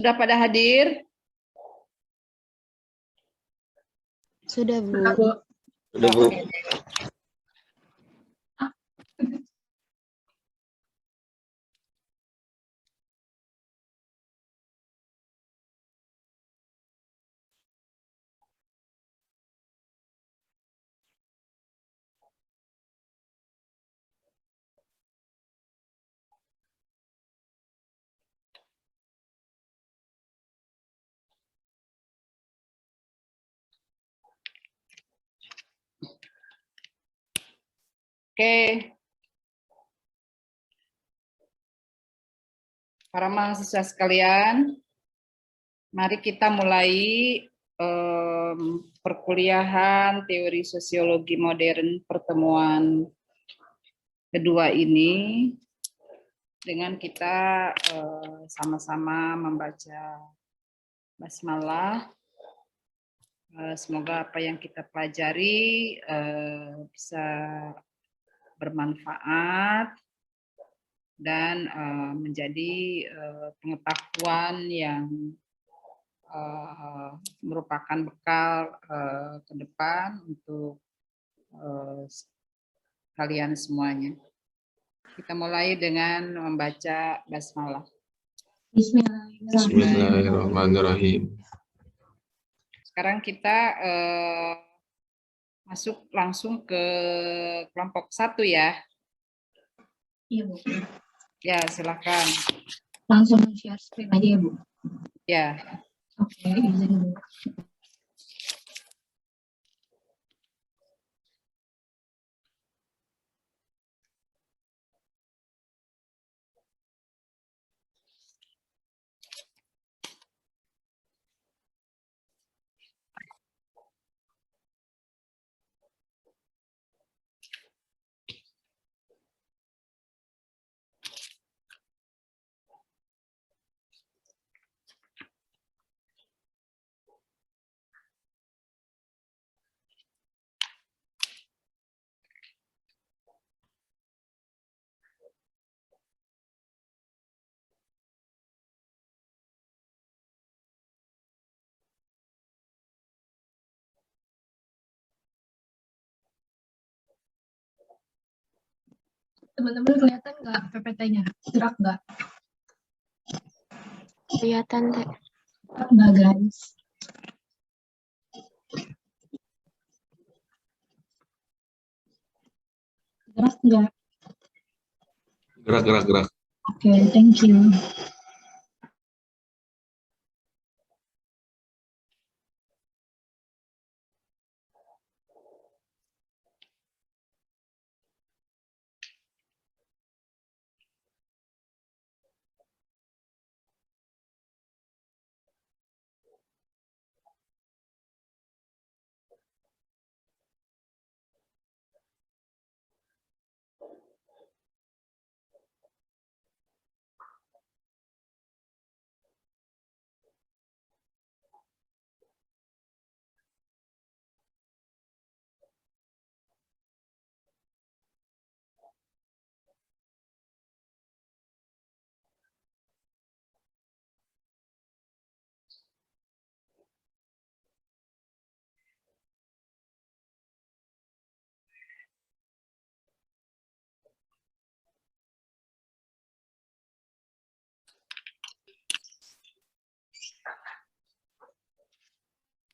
Sudah pada hadir? Sudah, Bu. Sudah, Bu. Oke. Para mahasiswa sekalian, mari kita mulai perkuliahan teori sosiologi modern pertemuan kedua ini dengan kita sama-sama membaca basmalah. Semoga apa yang kita pelajari bisa bermanfaat dan menjadi pengetahuan yang merupakan bekal ke depan untuk kalian semuanya. Kita mulai dengan membaca basmalah. Bismillahirrahmanirrahim. Sekarang kita masuk langsung ke kelompok 1 ya. Iya, Bu. Ya, silakan. Langsung share screen aja ya, Bu. Ya. Oke, izin, Bu. Teman-teman kelihatan nggak PPT-nya? Gerak nggak? Kelihatan, Teh. Gerak nggak, guys? Gerak nggak? Gerak. Oke, thank you.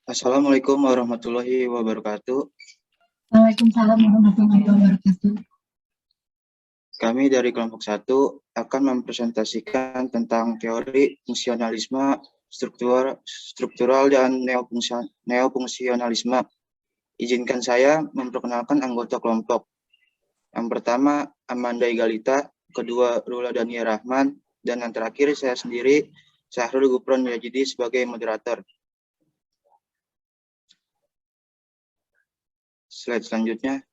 Assalamualaikum warahmatullahi wabarakatuh. Waalaikumsalam warahmatullahi wabarakatuh. Kami dari kelompok 1 akan mempresentasikan tentang teori fungsionalisme struktural dan neofungsionalisme. Izinkan saya memperkenalkan anggota kelompok. Yang pertama, Amanda Igalita, kedua Rula Dania Rahman, dan yang terakhir saya sendiri, Syahrul Gufron Yajidi sebagai moderator. Slide selanjutnya.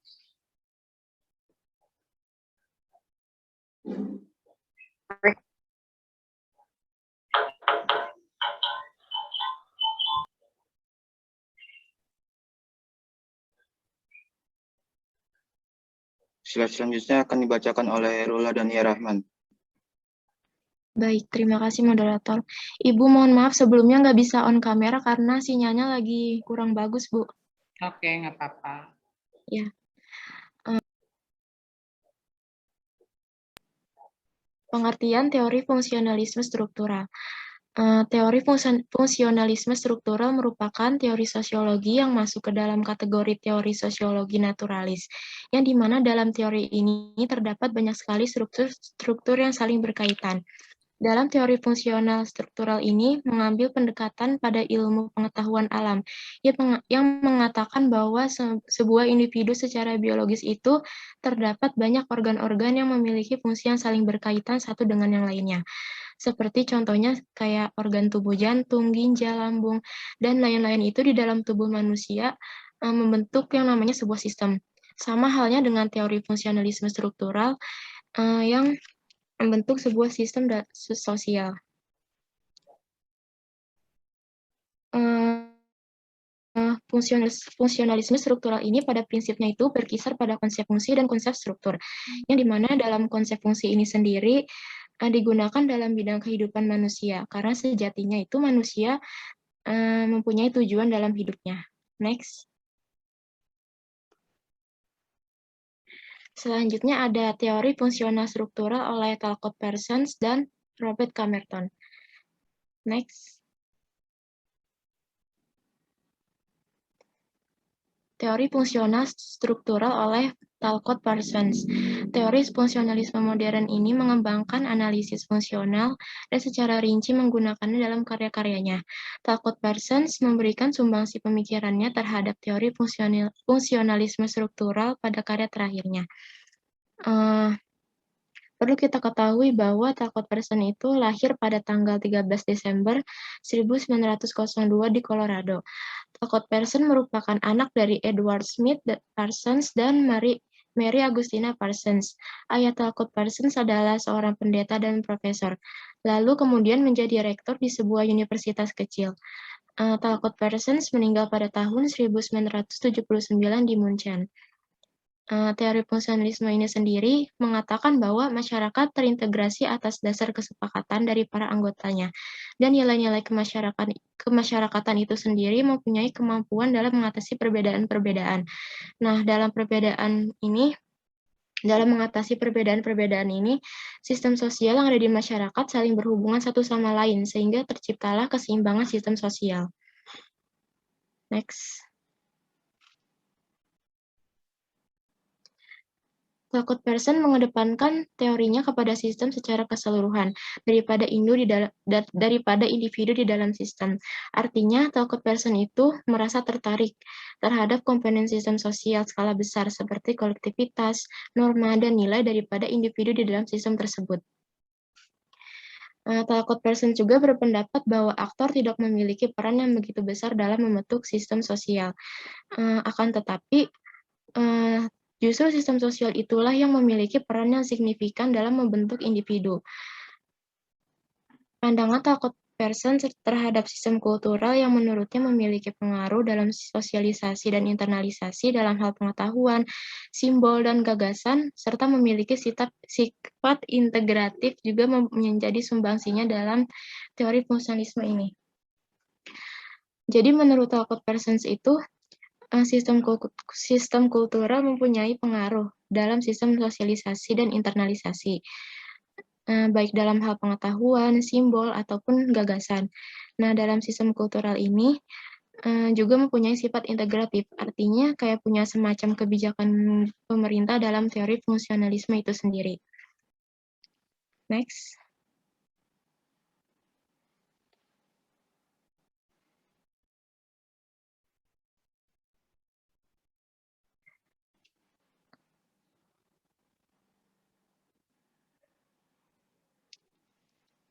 Slide selanjutnya akan dibacakan oleh Rula Dania Rahman. Baik, terima kasih moderator. Ibu mohon maaf sebelumnya nggak bisa on kamera karena sinyalnya lagi kurang bagus, Bu. Oke, nggak apa-apa. Ya. Pengertian teori fungsionalisme struktural. Teori fungsionalisme struktural merupakan teori sosiologi yang masuk ke dalam kategori teori sosiologi naturalis, yang dimana dalam teori ini terdapat banyak sekali struktur yang saling berkaitan. Dalam teori fungsional struktural ini mengambil pendekatan pada ilmu pengetahuan alam yang mengatakan bahwa sebuah individu secara biologis itu terdapat banyak organ-organ yang memiliki fungsi yang saling berkaitan satu dengan yang lainnya. Seperti contohnya kayak organ tubuh jantung, ginjal, lambung, dan lain-lain itu di dalam tubuh manusia membentuk yang namanya sebuah sistem. Sama halnya dengan teori fungsionalisme struktural yang membentuk sebuah sistem sosial. Fungsionalisme struktural ini pada prinsipnya itu berkisar pada konsep fungsi dan konsep struktur, yang dimana dalam konsep fungsi ini sendiri digunakan dalam bidang kehidupan manusia, karena sejatinya itu manusia mempunyai tujuan dalam hidupnya. Next. Selanjutnya ada teori fungsional struktural oleh Talcott Parsons dan Robert Camerton. Next. Teori fungsional struktural oleh Talcott Parsons. Teori fungsionalisme modern ini mengembangkan analisis fungsional dan secara rinci menggunakannya dalam karya-karyanya. Talcott Parsons memberikan sumbangsi pemikirannya terhadap teori fungsionalisme struktural pada karya terakhirnya. Perlu kita ketahui bahwa Talcott Parsons itu lahir pada tanggal 13 Desember 1902 di Colorado. Talcott Parsons merupakan anak dari Edward Smith Parsons dan Mary Agustina Parsons. Ayah Talcott Parsons adalah seorang pendeta dan profesor, lalu kemudian menjadi rektor di sebuah universitas kecil. Talcott Parsons meninggal pada tahun 1979 di Munchen. Teori fungsionalisme ini sendiri mengatakan bahwa masyarakat terintegrasi atas dasar kesepakatan dari para anggotanya, dan nilai-nilai kemasyarakatan itu sendiri mempunyai kemampuan dalam mengatasi perbedaan-perbedaan. Nah, dalam mengatasi perbedaan-perbedaan ini, sistem sosial yang ada di masyarakat saling berhubungan satu sama lain, sehingga terciptalah keseimbangan sistem sosial. Next. Talcott Parsons mengedepankan teorinya kepada sistem secara keseluruhan daripada individu di dalam sistem. Artinya, Talcott Parsons itu merasa tertarik terhadap komponen sistem sosial skala besar seperti kolektivitas, norma, dan nilai daripada individu di dalam sistem tersebut. Talcott Parsons juga berpendapat bahwa aktor tidak memiliki peran yang begitu besar dalam membentuk sistem sosial. Akan tetapi, justru sistem sosial itulah yang memiliki peran yang signifikan dalam membentuk individu. Pandangan Talcott Parsons terhadap sistem kultural yang menurutnya memiliki pengaruh dalam sosialisasi dan internalisasi dalam hal pengetahuan, simbol, dan gagasan, serta memiliki sifat integratif juga menjadi sumbangsinya dalam teori fungsionalisme ini. Jadi menurut Talcott Parsons itu, sistem kultural mempunyai pengaruh dalam sistem sosialisasi dan internalisasi, baik dalam hal pengetahuan, simbol, ataupun gagasan. Nah, dalam sistem kultural ini juga mempunyai sifat integratif, artinya kayak punya semacam kebijakan pemerintah dalam teori fungsionalisme itu sendiri. Next.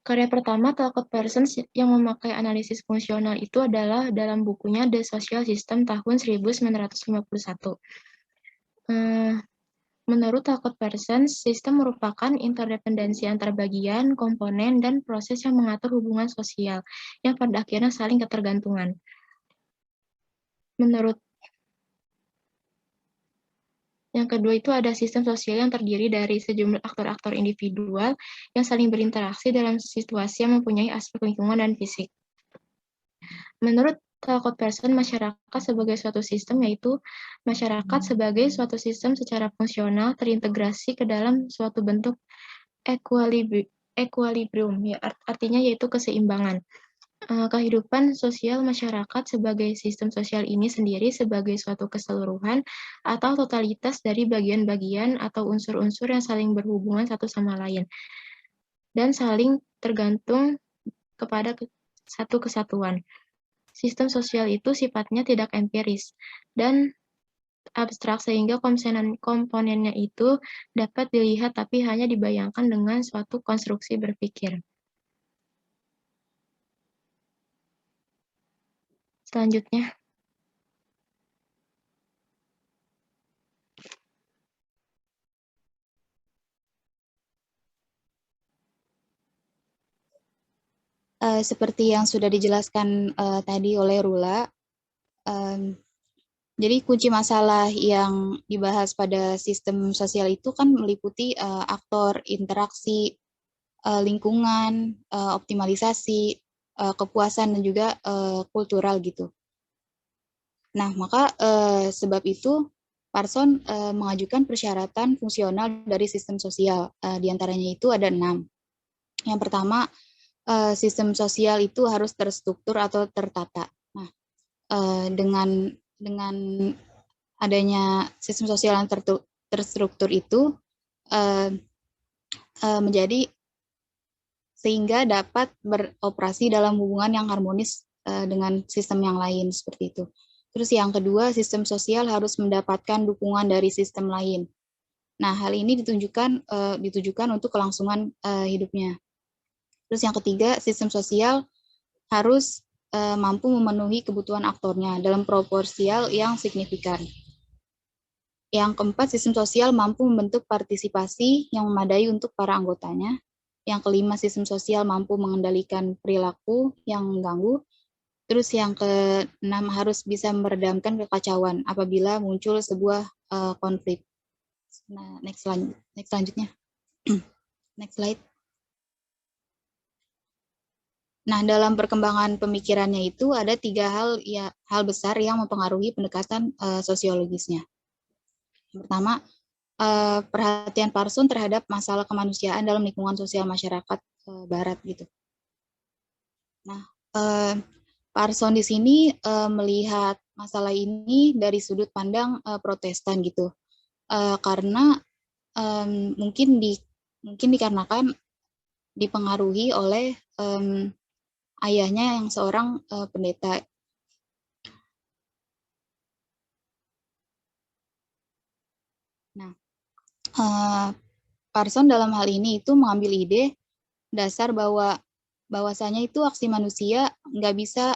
Karya pertama Talcott Parsons yang memakai analisis fungsional itu adalah dalam bukunya The Social System tahun 1951. Menurut Talcott Parsons, sistem merupakan interdependensi antar bagian, komponen, dan proses yang mengatur hubungan sosial yang pada akhirnya saling ketergantungan. Yang kedua itu ada sistem sosial yang terdiri dari sejumlah aktor-aktor individual yang saling berinteraksi dalam situasi yang mempunyai aspek lingkungan dan fisik. Menurut Talcott Pearson, masyarakat sebagai suatu sistem yaitu masyarakat sebagai suatu sistem secara fungsional terintegrasi ke dalam suatu bentuk equilibrium, ya, artinya yaitu keseimbangan. Kehidupan sosial masyarakat sebagai sistem sosial ini sendiri sebagai suatu keseluruhan atau totalitas dari bagian-bagian atau unsur-unsur yang saling berhubungan satu sama lain dan saling tergantung kepada satu kesatuan. Sistem sosial itu sifatnya tidak empiris dan abstrak sehingga komponennya itu dapat dilihat tapi hanya dibayangkan dengan suatu konstruksi berpikir. Selanjutnya, seperti yang sudah dijelaskan tadi oleh Rula, jadi kunci masalah yang dibahas pada sistem sosial itu kan meliputi aktor, interaksi, lingkungan, optimalisasi, kepuasan, dan juga kultural gitu. Nah, maka sebab itu Pearson mengajukan persyaratan fungsional dari sistem sosial. Di antaranya itu ada 6. Yang pertama, sistem sosial itu harus terstruktur atau tertata. Nah, dengan adanya sistem sosial yang terstruktur itu menjadi sehingga dapat beroperasi dalam hubungan yang harmonis dengan sistem yang lain seperti itu. Terus yang kedua, sistem sosial harus mendapatkan dukungan dari sistem lain. Nah, hal ini ditujukan untuk kelangsungan hidupnya. Terus yang ketiga, sistem sosial harus mampu memenuhi kebutuhan aktornya dalam proporsial yang signifikan. Yang keempat, sistem sosial mampu membentuk partisipasi yang memadai untuk para anggotanya. Yang kelima, sistem sosial mampu mengendalikan perilaku yang mengganggu. Terus yang keenam, harus bisa meredamkan kekacauan apabila muncul sebuah konflik. Nah, next selanjutnya. Next slide. Nah, dalam perkembangan pemikirannya itu ada 3 hal besar yang mempengaruhi pendekatan sosiologisnya. Yang pertama, perhatian Pearson terhadap masalah kemanusiaan dalam lingkungan sosial masyarakat Barat gitu. Nah, Pearson di sini melihat masalah ini dari sudut pandang Protestan gitu, karena mungkin dikarenakan dipengaruhi oleh ayahnya yang seorang pendeta. Nah, Pearson dalam hal ini itu mengambil ide dasar bahwasanya itu aksi manusia nggak bisa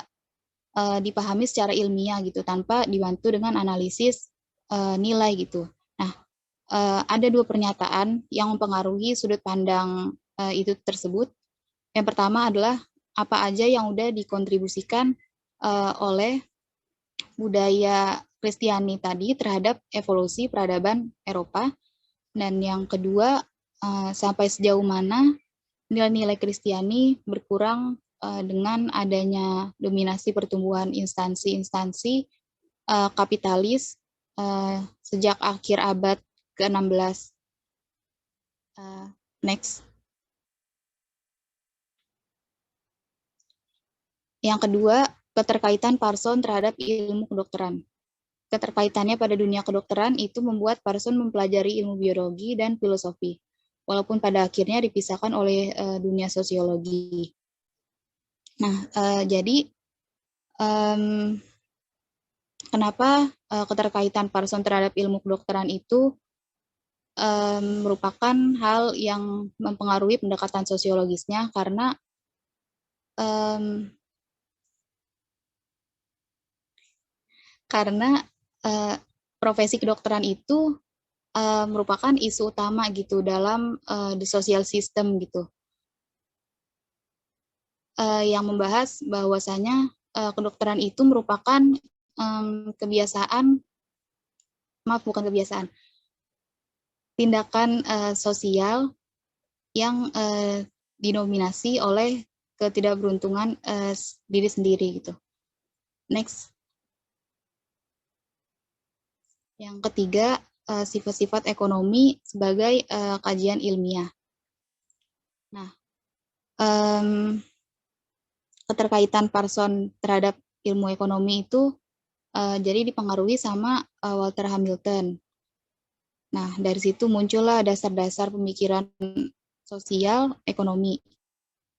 dipahami secara ilmiah gitu tanpa dibantu dengan analisis nilai gitu. Nah, ada 2 pernyataan yang mempengaruhi sudut pandang itu tersebut. Yang pertama adalah apa aja yang udah dikontribusikan oleh budaya Kristiani tadi terhadap evolusi peradaban Eropa. Dan yang kedua, sampai sejauh mana nilai-nilai Kristiani berkurang dengan adanya dominasi pertumbuhan instansi-instansi kapitalis sejak akhir abad ke-16. Next. Yang kedua, keterkaitan Pearson terhadap ilmu kedokteran. Keterkaitannya pada dunia kedokteran itu membuat Pearson mempelajari ilmu biologi dan filosofi, walaupun pada akhirnya dipisahkan oleh dunia sosiologi. Nah, jadi kenapa keterkaitan Pearson terhadap ilmu kedokteran itu merupakan hal yang mempengaruhi pendekatan sosiologisnya, karena profesi kedokteran itu merupakan isu utama gitu dalam the social system gitu, yang membahas bahwasanya kedokteran itu merupakan tindakan sosial yang dinominasi oleh ketidakberuntungan diri sendiri gitu. Next. Yang ketiga, sifat-sifat ekonomi sebagai kajian ilmiah. Nah, keterkaitan Parson terhadap ilmu ekonomi itu jadi dipengaruhi sama Walter Hamilton. Nah, dari situ muncullah dasar-dasar pemikiran sosial ekonomi.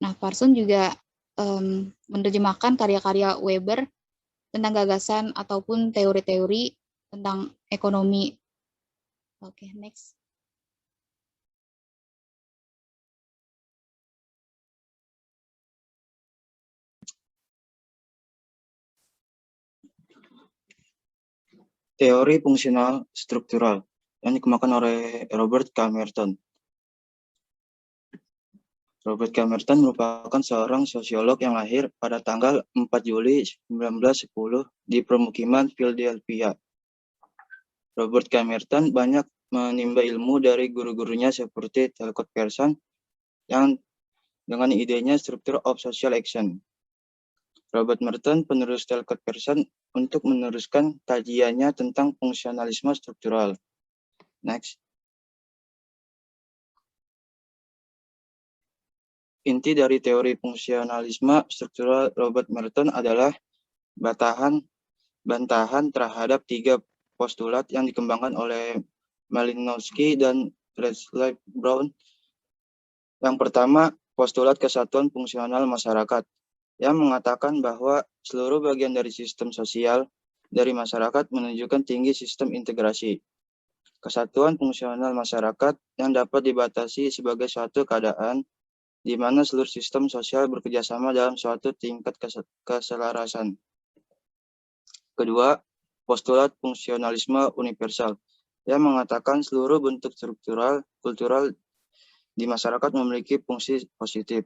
Nah, Parson juga menerjemahkan karya-karya Weber tentang gagasan ataupun teori-teori tentang ekonomi. Oke, next. Teori fungsional struktural yang dikembangkan oleh Robert K. Merton. Robert K. Merton merupakan seorang sosiolog yang lahir pada tanggal 4 Juli 1910 di permukiman Philadelphia. Robert K. Merton banyak menimba ilmu dari guru-gurunya seperti Talcott Pearson yang dengan idenya Structure of Social Action. Robert Merton penerus Talcott Pearson untuk meneruskan kajiannya tentang fungsionalisme struktural. Next. Inti dari teori fungsionalisme struktural Robert Merton adalah bantahan terhadap 3 postulat yang dikembangkan oleh Malinowski dan Bradley Brown. Yang pertama, postulat kesatuan fungsional masyarakat, yang mengatakan bahwa seluruh bagian dari sistem sosial dari masyarakat menunjukkan tinggi sistem integrasi. Kesatuan fungsional masyarakat yang dapat dibatasi sebagai suatu keadaan di mana seluruh sistem sosial bekerjasama dalam suatu tingkat keselarasan. Kedua, postulat fungsionalisme universal, yang mengatakan seluruh bentuk struktural, kultural di masyarakat memiliki fungsi positif.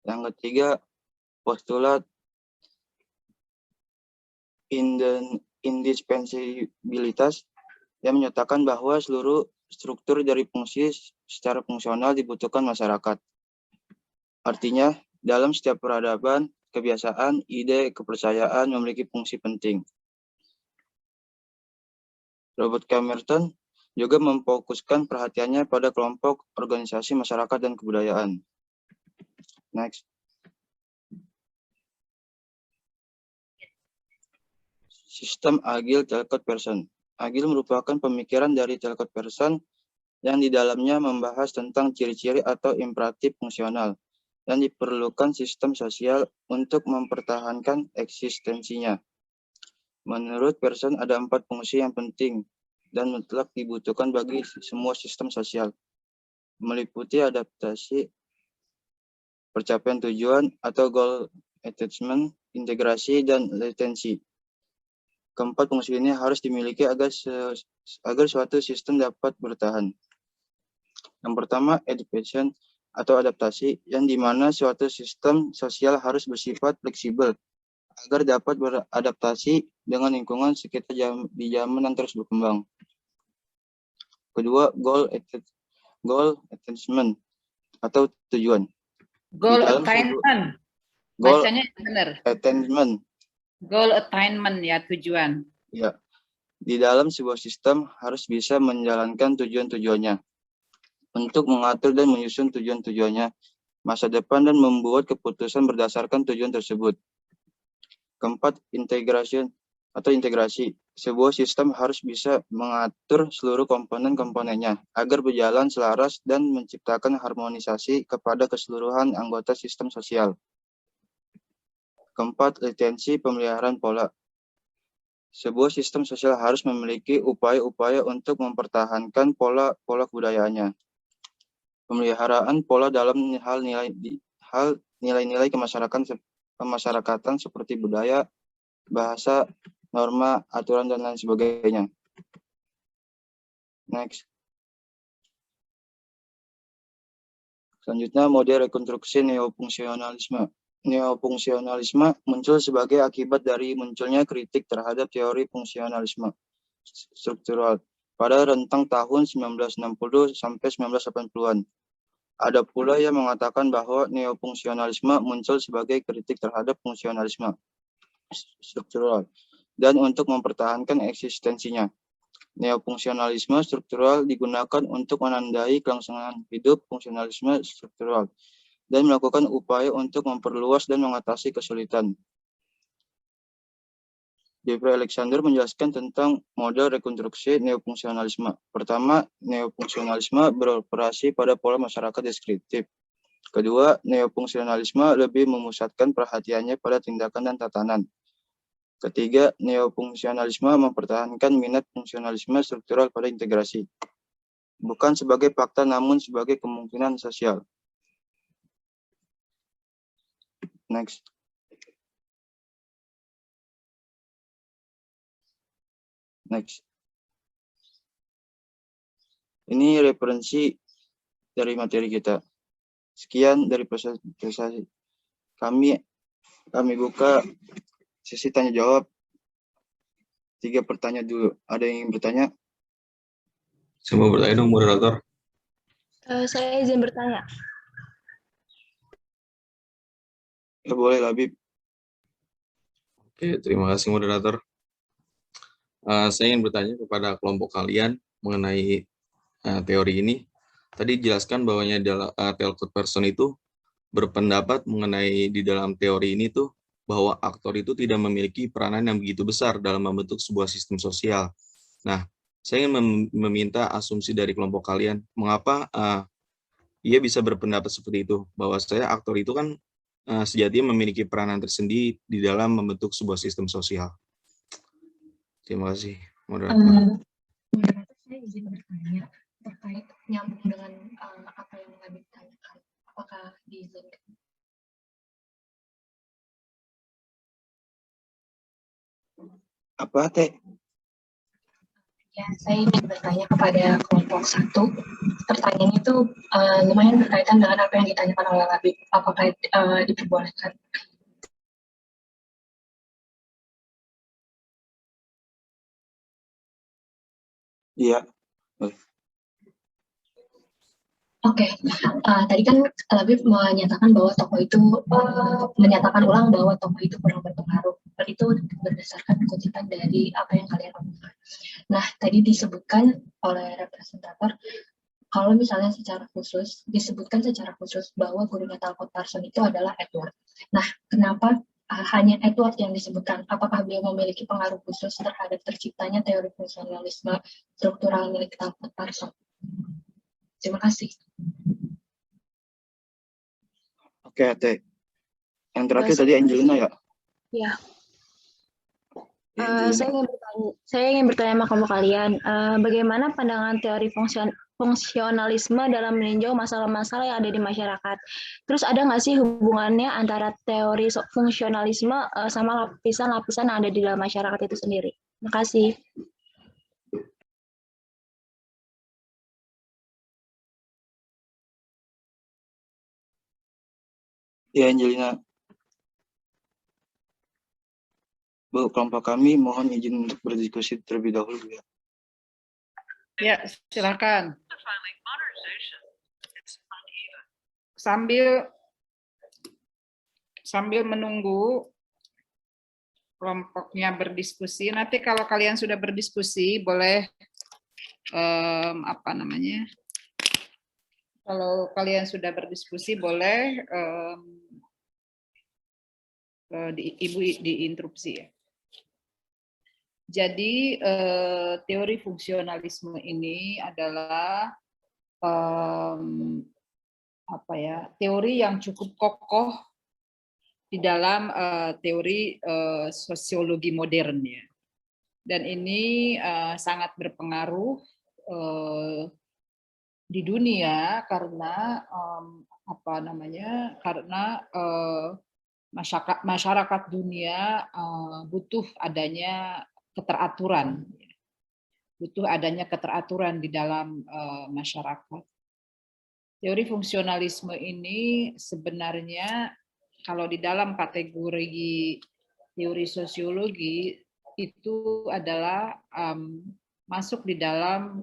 Yang ketiga, postulat indispensabilitas yang menyatakan bahwa seluruh struktur dari fungsi secara fungsional dibutuhkan masyarakat. Artinya, dalam setiap peradaban, kebiasaan, ide, kepercayaan memiliki fungsi penting. Robert K. Merton juga memfokuskan perhatiannya pada kelompok organisasi masyarakat dan kebudayaan. Next. Sistem Agile Talcott Pearson. Agile merupakan pemikiran dari Talcott Pearson yang di dalamnya membahas tentang ciri-ciri atau imperatif fungsional yang diperlukan sistem sosial untuk mempertahankan eksistensinya. Menurut Pearson ada 4 fungsi yang penting dan mutlak dibutuhkan bagi semua sistem sosial, meliputi adaptasi, percapaian tujuan atau goal attainment, integrasi, dan latensi. Keempat fungsi ini harus dimiliki agar suatu sistem dapat bertahan. Yang pertama, adaptation atau adaptasi, yang dimana suatu sistem sosial harus bersifat fleksibel agar dapat beradaptasi dengan lingkungan sekitar di zaman yang terus berkembang. Kedua, goal attainment atau tujuan. Goal attainment. Bacanya benar. Attainment. Goal attainment ya, tujuan. Ya. Di dalam sebuah sistem harus bisa menjalankan tujuan-tujuannya untuk mengatur dan menyusun tujuan-tujuannya masa depan dan membuat keputusan berdasarkan tujuan tersebut. Keempat, integrasi. Sebuah sistem harus bisa mengatur seluruh komponen-komponennya agar berjalan selaras dan menciptakan harmonisasi kepada keseluruhan anggota sistem sosial. Keempat, retensi pemeliharaan pola. Sebuah sistem sosial harus memiliki upaya-upaya untuk mempertahankan pola kebudayaannya. Pemeliharaan pola dalam hal nilai-nilai kemasyarakatan seperti budaya, bahasa, norma, aturan, dan lain sebagainya. Next. Selanjutnya, model rekonstruksi neofungsionalisme. Neofungsionalisme muncul sebagai akibat dari munculnya kritik terhadap teori fungsionalisme struktural pada rentang tahun 1960 sampai 1980-an. Ada pula yang mengatakan bahwa neofungsionalisme muncul sebagai kritik terhadap fungsionalisme struktural dan untuk mempertahankan eksistensinya. Neofungsionalisme struktural digunakan untuk menandai kelangsungan hidup fungsionalisme struktural dan melakukan upaya untuk memperluas dan mengatasi kesulitan. Jeffrey Alexander menjelaskan tentang model rekonstruksi neofungsionalisme. Pertama, neofungsionalisme beroperasi pada pola masyarakat deskriptif. Kedua, neofungsionalisme lebih memusatkan perhatiannya pada tindakan dan tatanan. Ketiga, neofungsionalisme mempertahankan minat fungsionalisme struktural pada integrasi, bukan sebagai fakta namun sebagai kemungkinan sosial. Next. Next. Ini referensi dari materi kita. Sekian dari presentasi kami buka sesi tanya jawab. 3 pertanyaan dulu. Ada yang ingin bertanya? Saya mau bertanya dong, moderator. Saya izin bertanya. Ya, boleh, Labib. Oke, terima kasih moderator. Saya ingin bertanya kepada kelompok kalian mengenai teori ini. Tadi dijelaskan bahwanya Talcott Person itu berpendapat mengenai di dalam teori ini tuh bahwa aktor itu tidak memiliki peranan yang begitu besar dalam membentuk sebuah sistem sosial. Nah, saya ingin meminta asumsi dari kelompok kalian, mengapa ia bisa berpendapat seperti itu, bahwa saya aktor itu kan sejatinya memiliki peranan tersendiri di dalam membentuk sebuah sistem sosial. Terima kasih, moderator. Moderator, saya izin bertanya terkait nyambung dengan apa yang Labib tanyakan. Apakah diizinkan? Apa, Teh? Ya, saya ingin bertanya kepada kelompok 1. Pertanyaan itu lumayan berkaitan dengan apa yang ditanyakan oleh Labib. Apakah diperbolehkan? Iya. Oke, tadi kan Labib menyatakan bahwa tokoh itu menyatakan ulang bahwa tokoh itu kurang berpengaruh. Itu berdasarkan kutipan dari apa yang kalian omongkan. Nah, tadi disebutkan oleh representator kalau misalnya disebutkan secara khusus bahwa gurunya Talcott Person itu adalah Edward. Nah, kenapa hanya Edward yang disebutkan? Apakah beliau memiliki pengaruh khusus terhadap terciptanya teori fungsionalisme struktural milik Talcott Person? Terima kasih. Oke, Teh. Yang terakhir tadi Angelina ya? Ya. Angelina. Saya ingin bertanya sama kelompok kalian, bagaimana pandangan teori fungsionalisme dalam meninjau masalah-masalah yang ada di masyarakat? Terus ada nggak sih hubungannya antara teori fungsionalisme sama lapisan-lapisan yang ada di dalam masyarakat itu sendiri? Terima kasih. Ya, Angelina. Bu, kelompok kami mohon izin untuk berdiskusi terlebih dahulu ya. Ya, silakan. Sambil menunggu kelompoknya berdiskusi, nanti kalau kalian sudah berdiskusi boleh kalau kalian sudah berdiskusi boleh Ibu diinterupsi ya. Jadi teori fungsionalisme ini adalah teori yang cukup kokoh di dalam teori sosiologi modern ya. Dan ini sangat berpengaruh di dunia karena masyarakat dunia butuh adanya keteraturan di dalam masyarakat. Teori fungsionalisme ini sebenarnya kalau di dalam kategori teori sosiologi itu adalah masuk di dalam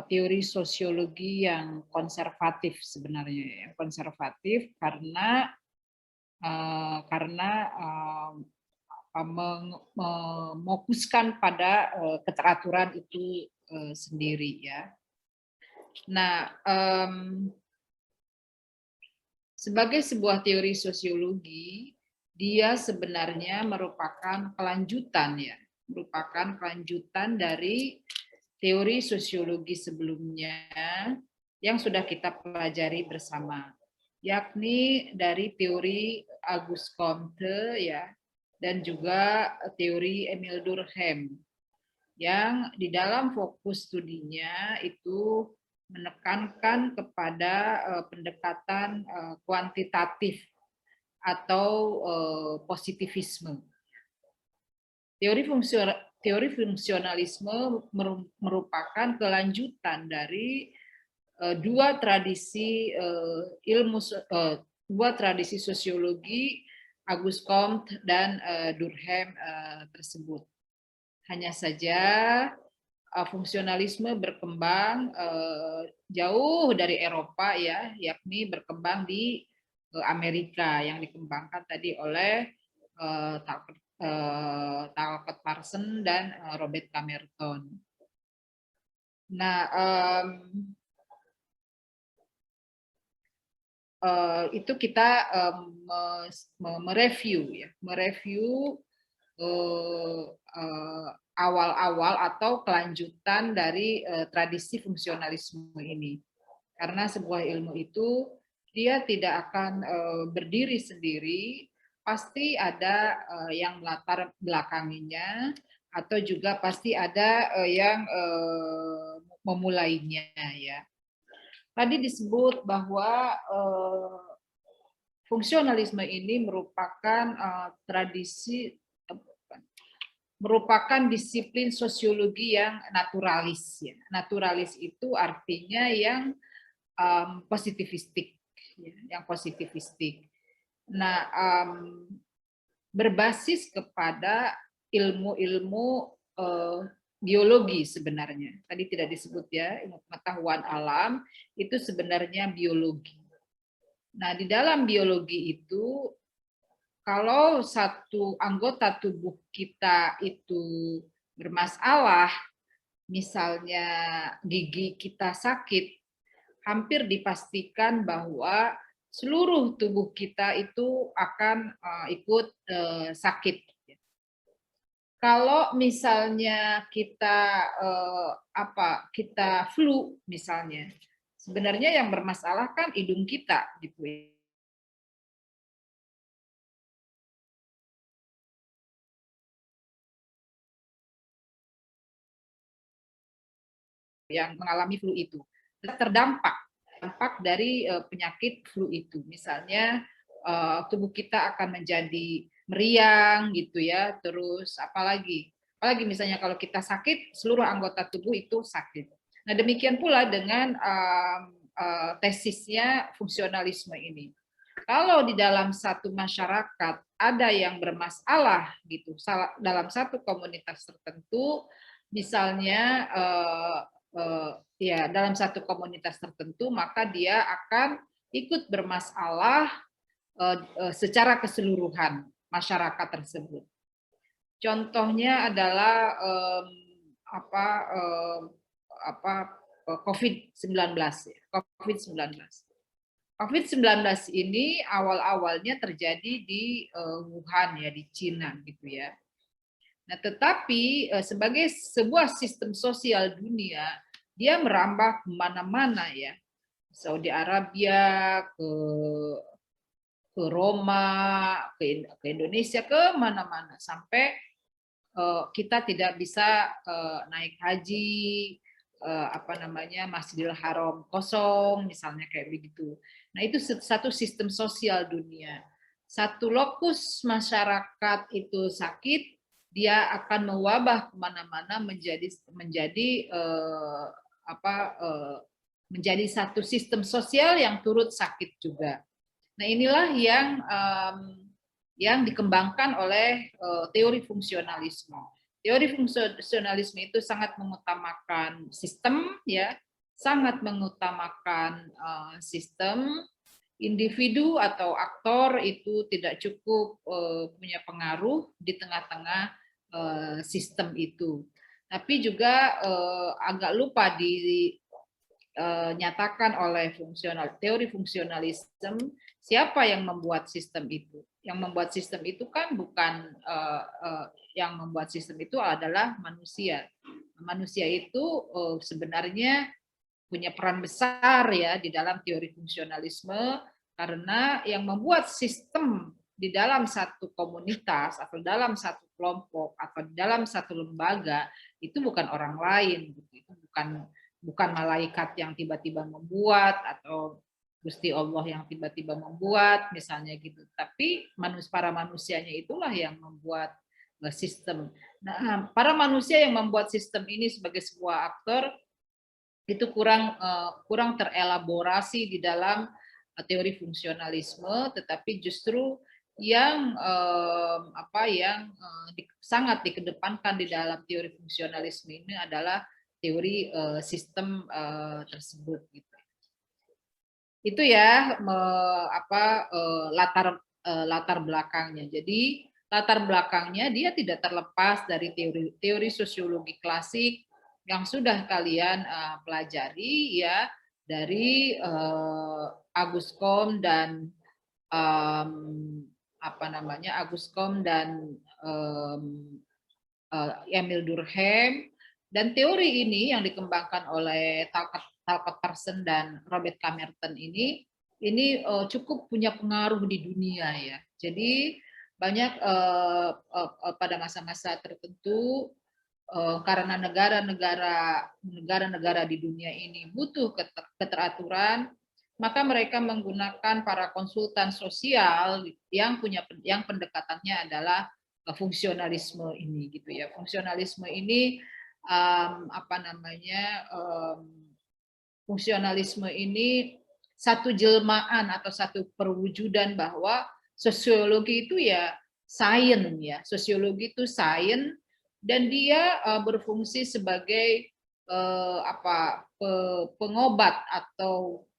teori sosiologi yang konservatif sebenarnya, yang konservatif karena memokuskan pada keteraturan itu sendiri ya. Nah, sebagai sebuah teori sosiologi, dia sebenarnya merupakan kelanjutan ya, merupakan kelanjutan dari teori sosiologi sebelumnya yang sudah kita pelajari bersama, yakni dari teori Auguste Comte ya, dan juga teori Emile Durkheim, yang di dalam fokus studinya itu menekankan kepada pendekatan kuantitatif atau positivisme. Teori fungsionalisme merupakan kelanjutan dari dua tradisi sosiologi Auguste Comte dan Durkheim tersebut. Hanya saja fungsionalisme berkembang jauh dari Eropa ya, yakni berkembang di Amerika yang dikembangkan tadi oleh Talcott Parsons dan Robert Camerton. Nah, itu kita mereview ya, awal-awal atau kelanjutan dari tradisi fungsionalisme ini. Karena sebuah ilmu itu dia tidak akan berdiri sendiri, pasti ada yang melatar belakanginya atau juga pasti ada yang memulainya ya. Tadi disebut bahwa fungsionalisme ini merupakan merupakan disiplin sosiologi yang naturalis. Ya. Naturalis itu artinya yang positivistik, ya, yang positivistik. Nah, berbasis kepada ilmu-ilmu biologi sebenarnya. Tadi tidak disebut ya, ilmu pengetahuan alam itu sebenarnya biologi. Nah, di dalam biologi itu kalau satu anggota tubuh kita itu bermasalah, misalnya gigi kita sakit, hampir dipastikan bahwa seluruh tubuh kita itu akan ikut sakit. Kalau misalnya kita kita flu misalnya, sebenarnya yang bermasalah kan hidung kita gitu ya. Yang mengalami flu itu terdampak dari penyakit flu itu. Misalnya tubuh kita akan menjadi meriang gitu ya, terus apalagi misalnya kalau kita sakit, seluruh anggota tubuh itu sakit. Nah, demikian pula dengan tesisnya fungsionalisme ini. Kalau di dalam satu masyarakat ada yang bermasalah gitu, dalam satu komunitas tertentu, misalnya ya dalam satu komunitas tertentu, maka dia akan ikut bermasalah secara keseluruhan masyarakat tersebut. Contohnya adalah COVID-19. COVID-19 ini awal-awalnya terjadi di Wuhan ya, di Cina gitu ya. Nah, tetapi sebagai sebuah sistem sosial dunia, dia merambah kemana-mana ya, Saudi Arabia, ke Roma, ke Indonesia, ke mana-mana sampai kita tidak bisa naik haji, Masjidil Haram kosong, misalnya kayak begitu. Nah, itu satu sistem sosial dunia. Satu lokus masyarakat itu sakit, dia akan mewabah kemana-mana menjadi satu sistem sosial yang turut sakit juga. Nah, inilah yang dikembangkan oleh teori fungsionalisme. Teori fungsionalisme itu sangat mengutamakan sistem, ya, sangat mengutamakan sistem. Individu atau aktor itu tidak cukup punya pengaruh di tengah-tengah sistem itu. Tapi juga agak lupa dinyatakan oleh teori fungsionalisme, siapa yang membuat sistem itu. Yang membuat sistem itu kan bukan yang membuat sistem itu adalah manusia. Manusia itu sebenarnya punya peran besar ya di dalam teori fungsionalisme, karena yang membuat sistem di dalam satu komunitas atau dalam satu kelompok atau dalam satu lembaga itu bukan orang lain, itu bukan malaikat yang tiba-tiba membuat atau Gusti Allah yang tiba-tiba membuat misalnya gitu, tapi para manusianya itulah yang membuat sistem. Nah, para manusia yang membuat sistem ini sebagai sebuah aktor itu kurang terelaborasi di dalam teori fungsionalisme, tetapi justru yang sangat dikedepankan di dalam teori fungsionalisme ini adalah teori sistem tersebut gitu. Itu ya latar belakangnya. Jadi latar belakangnya dia tidak terlepas dari teori sosiologi klasik yang sudah kalian pelajari ya, dari Auguste Comte dan Auguste Comte dan Emile Durkheim. Dan teori ini yang dikembangkan oleh Talcott Parsons dan Robert Camerton ini cukup punya pengaruh di dunia ya. Jadi banyak pada masa-masa tertentu karena negara-negara di dunia ini butuh keteraturan, maka mereka menggunakan para konsultan sosial yang pendekatannya adalah fungsionalisme ini gitu ya. Fungsionalisme ini fungsionalisme ini satu jelmaan atau satu perwujudan bahwa sosiologi itu ya sains ya. Sosiologi itu sains dan dia berfungsi sebagai pengobat atau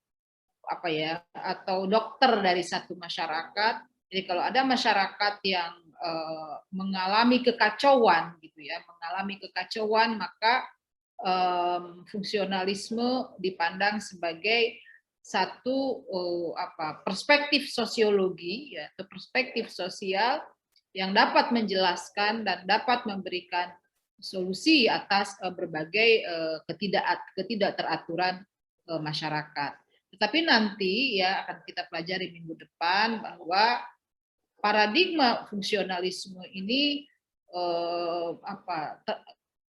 atau dokter dari satu masyarakat. Jadi kalau ada masyarakat yang mengalami kekacauan gitu ya, maka fungsionalisme dipandang sebagai satu perspektif sosiologi ya, atau perspektif sosial yang dapat menjelaskan dan dapat memberikan solusi atas berbagai ketidakteraturan masyarakat. Tetapi nanti ya akan kita pelajari minggu depan bahwa paradigma fungsionalisme ini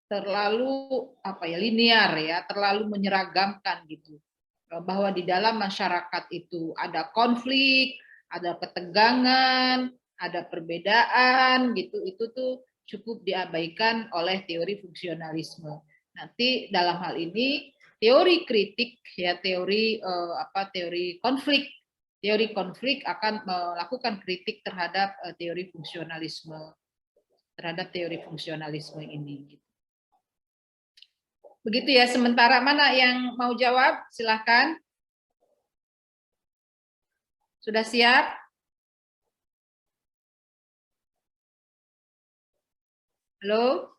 terlalu linear ya, terlalu menyeragamkan gitu. Bahwa di dalam masyarakat itu ada konflik, ada ketegangan, ada perbedaan gitu. Itu tuh cukup diabaikan oleh teori fungsionalisme. Nanti dalam hal ini teori kritik ya, teori konflik. Teori konflik akan melakukan kritik terhadap teori fungsionalisme, ini. Begitu ya. Sementara mana yang mau jawab? Silahkan. Sudah siap? Halo?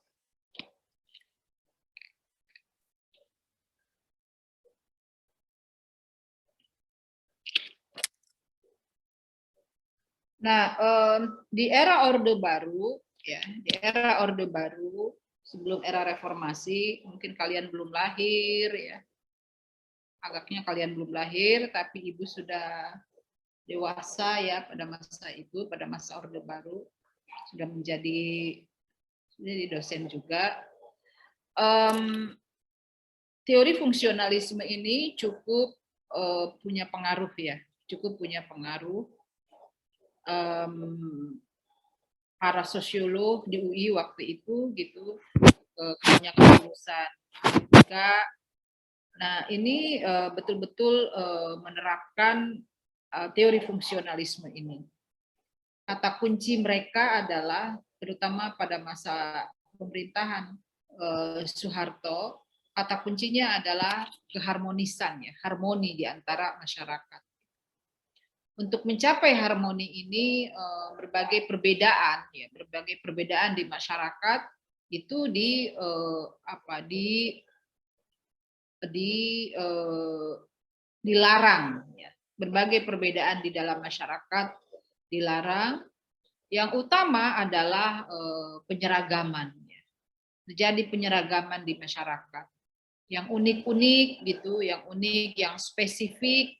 Nah, di era Orde Baru, ya, sebelum era Reformasi, mungkin kalian belum lahir, ya, agaknya kalian belum lahir, tapi ibu sudah dewasa ya pada masa itu, pada masa Orde Baru, sudah menjadi dosen juga. Teori fungsionalisme ini cukup punya pengaruh ya, para sosiolog di UI waktu itu gitu, kebanyakan lulusan juga. Nah ini betul-betul menerapkan teori fungsionalisme ini. Kata kunci mereka adalah terutama pada masa pemerintahan Soeharto, kata kuncinya adalah keharmonisan, ya, harmoni di antara masyarakat. Untuk mencapai harmoni ini berbagai perbedaan, ya, berbagai perbedaan di masyarakat itu dilarang, ya. Berbagai perbedaan di dalam masyarakat dilarang. Yang utama adalah penyeragaman, ya. Terjadi penyeragaman di masyarakat yang unik-unik gitu, yang unik, yang spesifik,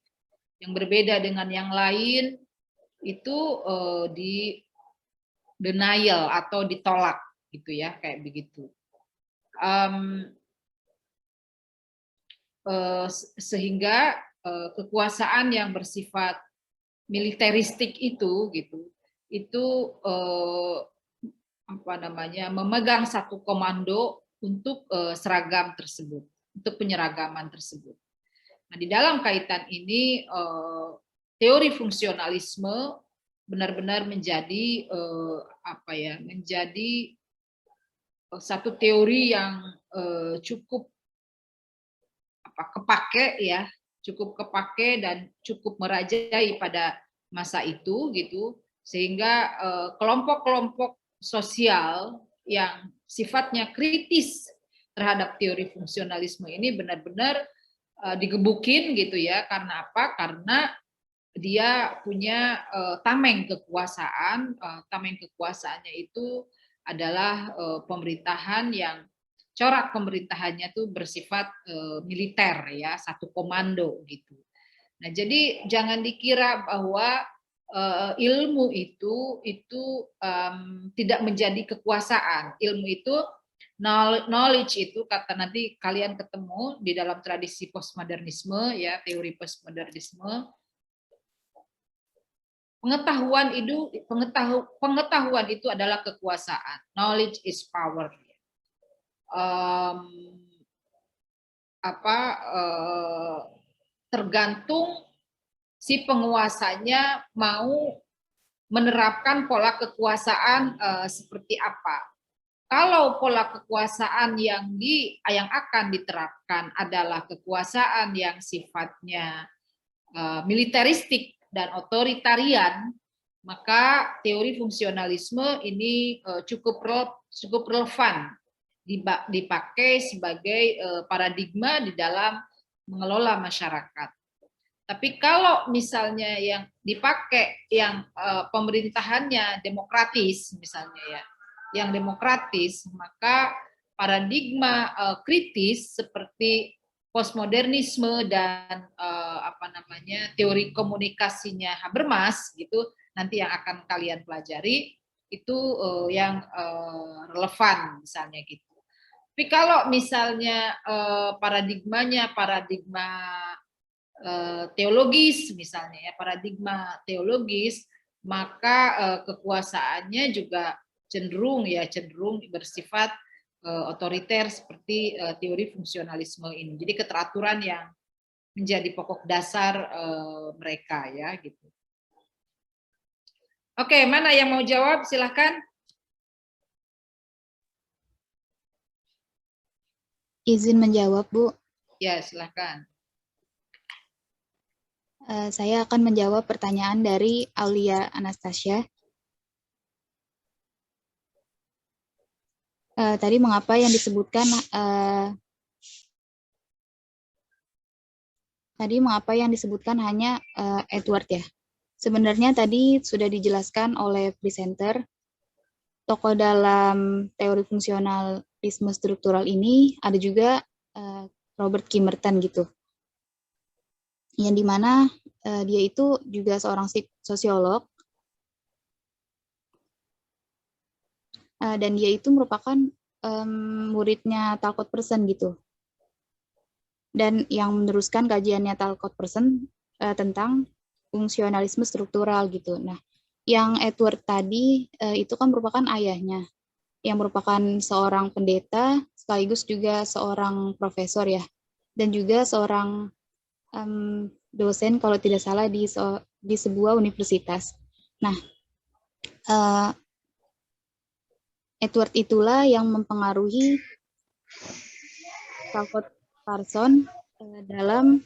yang berbeda dengan yang lain itu di denial atau ditolak gitu ya, kayak begitu. Sehingga kekuasaan yang bersifat militeristik itu gitu, itu memegang satu komando untuk seragam tersebut, untuk penyeragaman tersebut. Nah, di dalam kaitan ini teori fungsionalisme benar-benar menjadi menjadi satu teori yang cukup kepake, ya, cukup kepake dan cukup merajai pada masa itu gitu, sehingga kelompok-kelompok sosial yang sifatnya kritis terhadap teori fungsionalisme ini benar-benar digebukin gitu ya. Karena apa? Karena dia punya tameng kekuasaan. Tameng kekuasaannya itu adalah pemerintahan yang corak pemerintahannya tuh bersifat militer, ya, satu komando gitu. Nah, jadi jangan dikira bahwa ilmu itu tidak menjadi kekuasaan. Ilmu itu, knowledge itu, kata nanti kalian ketemu di dalam tradisi postmodernisme, ya, teori postmodernisme, pengetahuan itu adalah kekuasaan. Knowledge is power. Tergantung si penguasanya mau menerapkan pola kekuasaan seperti apa. Kalau pola kekuasaan yang akan diterapkan adalah kekuasaan yang sifatnya militeristik dan otoritarian, maka teori fungsionalisme ini cukup relevan dipakai sebagai paradigma di dalam mengelola masyarakat. Tapi kalau misalnya yang dipakai yang pemerintahannya demokratis misalnya, ya, yang demokratis, maka paradigma kritis seperti postmodernisme dan teori komunikasinya Habermas gitu, nanti yang akan kalian pelajari itu yang relevan misalnya gitu. Tapi kalau misalnya paradigma teologis misalnya, ya, paradigma teologis, maka kekuasaannya juga cenderung bersifat otoriter seperti teori fungsionalisme ini. Jadi keteraturan yang menjadi pokok dasar mereka, ya, gitu. Oke, mana yang mau jawab? Silahkan. Izin menjawab, Bu. Ya, silahkan. Saya akan menjawab pertanyaan dari Aulia Anastasia. Tadi mengapa yang disebutkan hanya Edward, ya? Sebenarnya tadi sudah dijelaskan oleh presenter, tokoh dalam teori fungsionalisme struktural ini ada juga Robert K. Merton gitu. Yang dimana dia itu juga seorang sosiolog, dan dia itu merupakan muridnya Talcott Persson gitu, dan yang meneruskan kajiannya Talcott Persson tentang fungsionalisme struktural gitu. Nah, yang Edward tadi itu kan merupakan ayahnya, yang merupakan seorang pendeta sekaligus juga seorang profesor, ya, dan juga seorang dosen kalau tidak salah di sebuah universitas. Nah, Edward itulah yang mempengaruhi Talcott Parsons dalam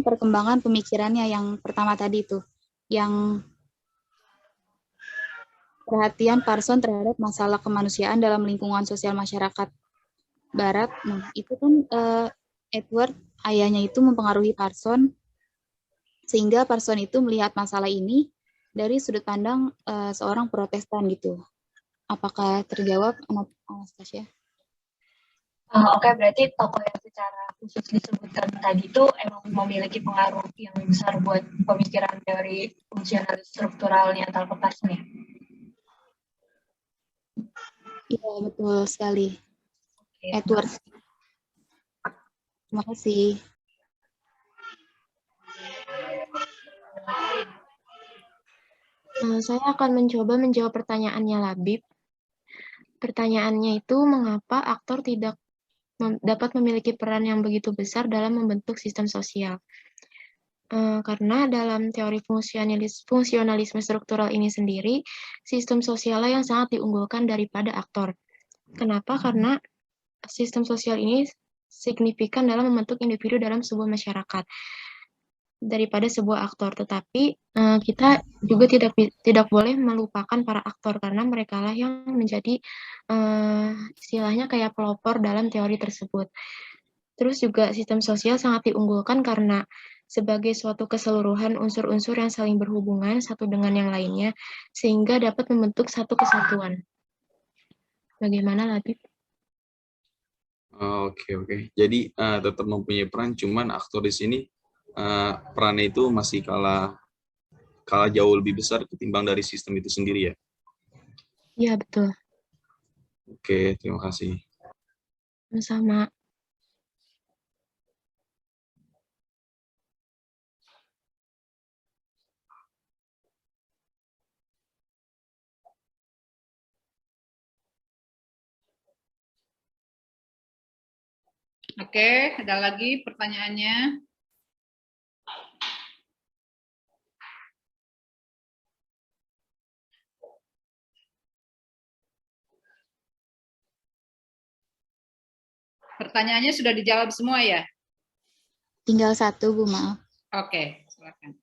perkembangan pemikirannya yang pertama tadi itu, yang perhatian Parsons terhadap masalah kemanusiaan dalam lingkungan sosial masyarakat Barat. Nah, itu kan Edward, ayahnya itu mempengaruhi Parsons, sehingga Parsons itu melihat masalah ini dari sudut pandang seorang Protestan gitu. Apakah terjawab, Anastasia? Oke, berarti tokoh yang secara khusus disebutkan tadi itu emang memiliki pengaruh yang besar buat pemikiran teori fungsionalis strukturalnya Talcott Parsons ya? Iya, betul sekali. Oke, Edward. Terima kasih. Saya akan mencoba menjawab pertanyaannya Labib. Pertanyaannya itu, mengapa aktor tidak dapat memiliki peran yang begitu besar dalam membentuk sistem sosial? Karena dalam teori fungsionalisme struktural ini sendiri, sistem sosialnya yang sangat diunggulkan daripada aktor. Kenapa? Karena sistem sosial ini signifikan dalam membentuk individu dalam sebuah masyarakat daripada sebuah aktor. Tetapi kita juga tidak boleh melupakan para aktor, karena mereka lah yang menjadi istilahnya kayak pelopor dalam teori tersebut. Terus juga sistem sosial sangat diunggulkan karena sebagai suatu keseluruhan unsur-unsur yang saling berhubungan satu dengan yang lainnya, sehingga dapat membentuk satu kesatuan. Bagaimana, Labib? Oke. Jadi tetap mempunyai peran, cuman aktor di sini perannya itu masih kalah jauh lebih besar ketimbang dari sistem itu sendiri ya? Iya, betul. Oke, terima kasih. Sama. Oke, ada lagi pertanyaannya? Pertanyaannya sudah dijawab semua ya? Tinggal satu, Bu, maaf. Oke, silakan.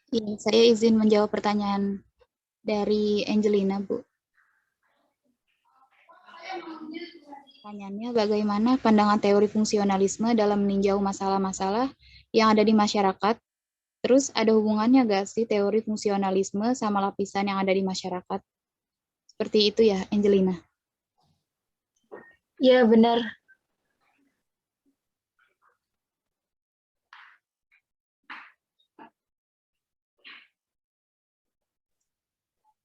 Ya, saya izin menjawab pertanyaan dari Angelina, Bu. Pertanyaannya, bagaimana pandangan teori fungsionalisme dalam meninjau masalah-masalah yang ada di masyarakat? Terus ada hubungannya nggak sih teori fungsionalisme sama lapisan yang ada di masyarakat? Seperti itu ya, Angelina? Iya, benar.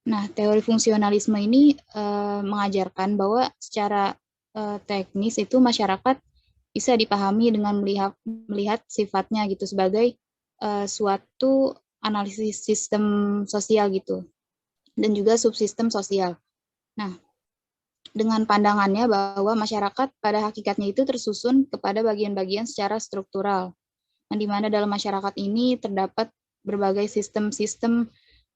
Nah, teori fungsionalisme ini mengajarkan bahwa secara teknis itu masyarakat bisa dipahami dengan melihat sifatnya gitu sebagai suatu analisis sistem sosial gitu, dan juga subsistem sosial. Nah, dengan pandangannya bahwa masyarakat pada hakikatnya itu tersusun kepada bagian-bagian secara struktural, di mana dalam masyarakat ini terdapat berbagai sistem-sistem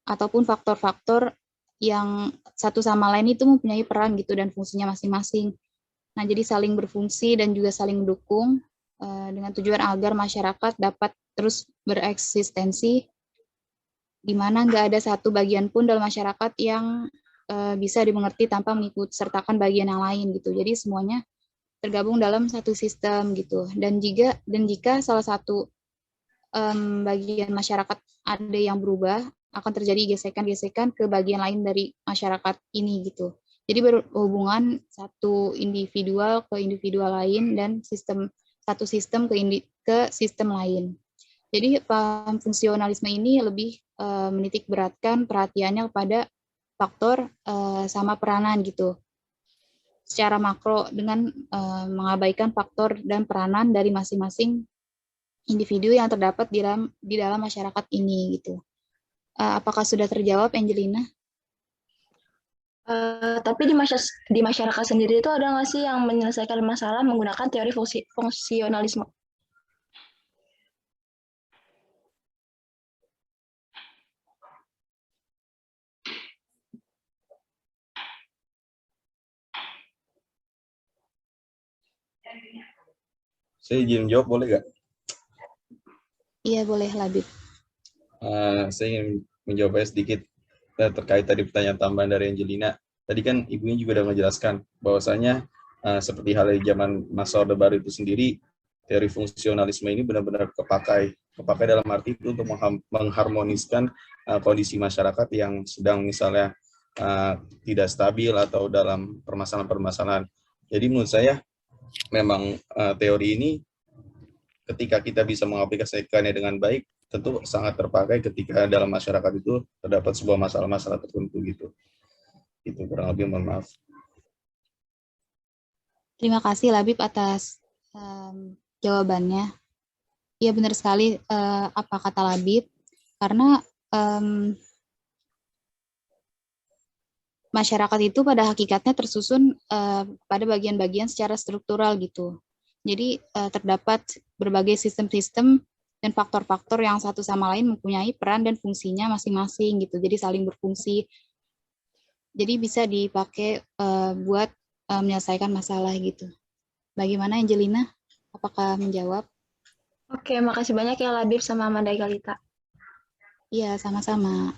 ataupun faktor-faktor yang satu sama lain itu mempunyai peran gitu dan fungsinya masing-masing. Nah, jadi saling berfungsi dan juga saling mendukung dengan tujuan agar masyarakat dapat terus bereksistensi, di mana nggak ada satu bagian pun dalam masyarakat yang bisa dimengerti tanpa mengikut sertakan bagian yang lain gitu. Jadi semuanya tergabung dalam satu sistem gitu. Dan jika salah satu bagian masyarakat ada yang berubah, akan terjadi gesekan-gesekan ke bagian lain dari masyarakat ini gitu. Jadi berhubungan satu individual ke individual lain dan satu sistem ke sistem lain. Jadi paham fungsionalisme ini lebih menitik beratkan perhatiannya kepada faktor sama peranan gitu. Secara makro dengan mengabaikan faktor dan peranan dari masing-masing individu yang terdapat di dalam masyarakat ini gitu. Apakah sudah terjawab, Angelina? Tapi di masyarakat sendiri itu ada nggak sih yang menyelesaikan masalah menggunakan teori fungsionalisme? Saya izin jawab, boleh nggak? Iya, boleh Labib. Saya ingin menjawabnya sedikit terkait tadi pertanyaan tambahan dari Angelina. Tadi kan ibunya juga sudah menjelaskan bahwasanya seperti halnya zaman masa Orde Baru itu sendiri, teori fungsionalisme ini benar-benar kepakai dalam arti itu untuk mengharmoniskan kondisi masyarakat yang sedang misalnya tidak stabil atau dalam permasalahan-permasalahan. Jadi menurut saya memang teori ini ketika kita bisa mengaplikasikannya dengan baik, tentu sangat terpakai ketika dalam masyarakat itu terdapat sebuah masalah-masalah tertentu gitu. Itu kurang lebih, mohon maaf. Terima kasih Labib atas jawabannya. Iya benar sekali apa kata Labib, karena masyarakat itu pada hakikatnya tersusun pada bagian-bagian secara struktural gitu. Jadi terdapat berbagai sistem-sistem dan faktor-faktor yang satu sama lain mempunyai peran dan fungsinya masing-masing gitu. Jadi saling berfungsi. Jadi bisa dipakai buat menyelesaikan masalah gitu. Bagaimana Angelina? Apakah menjawab? Oke, makasih banyak ya Labib sama Amanda Galita. Iya, sama-sama.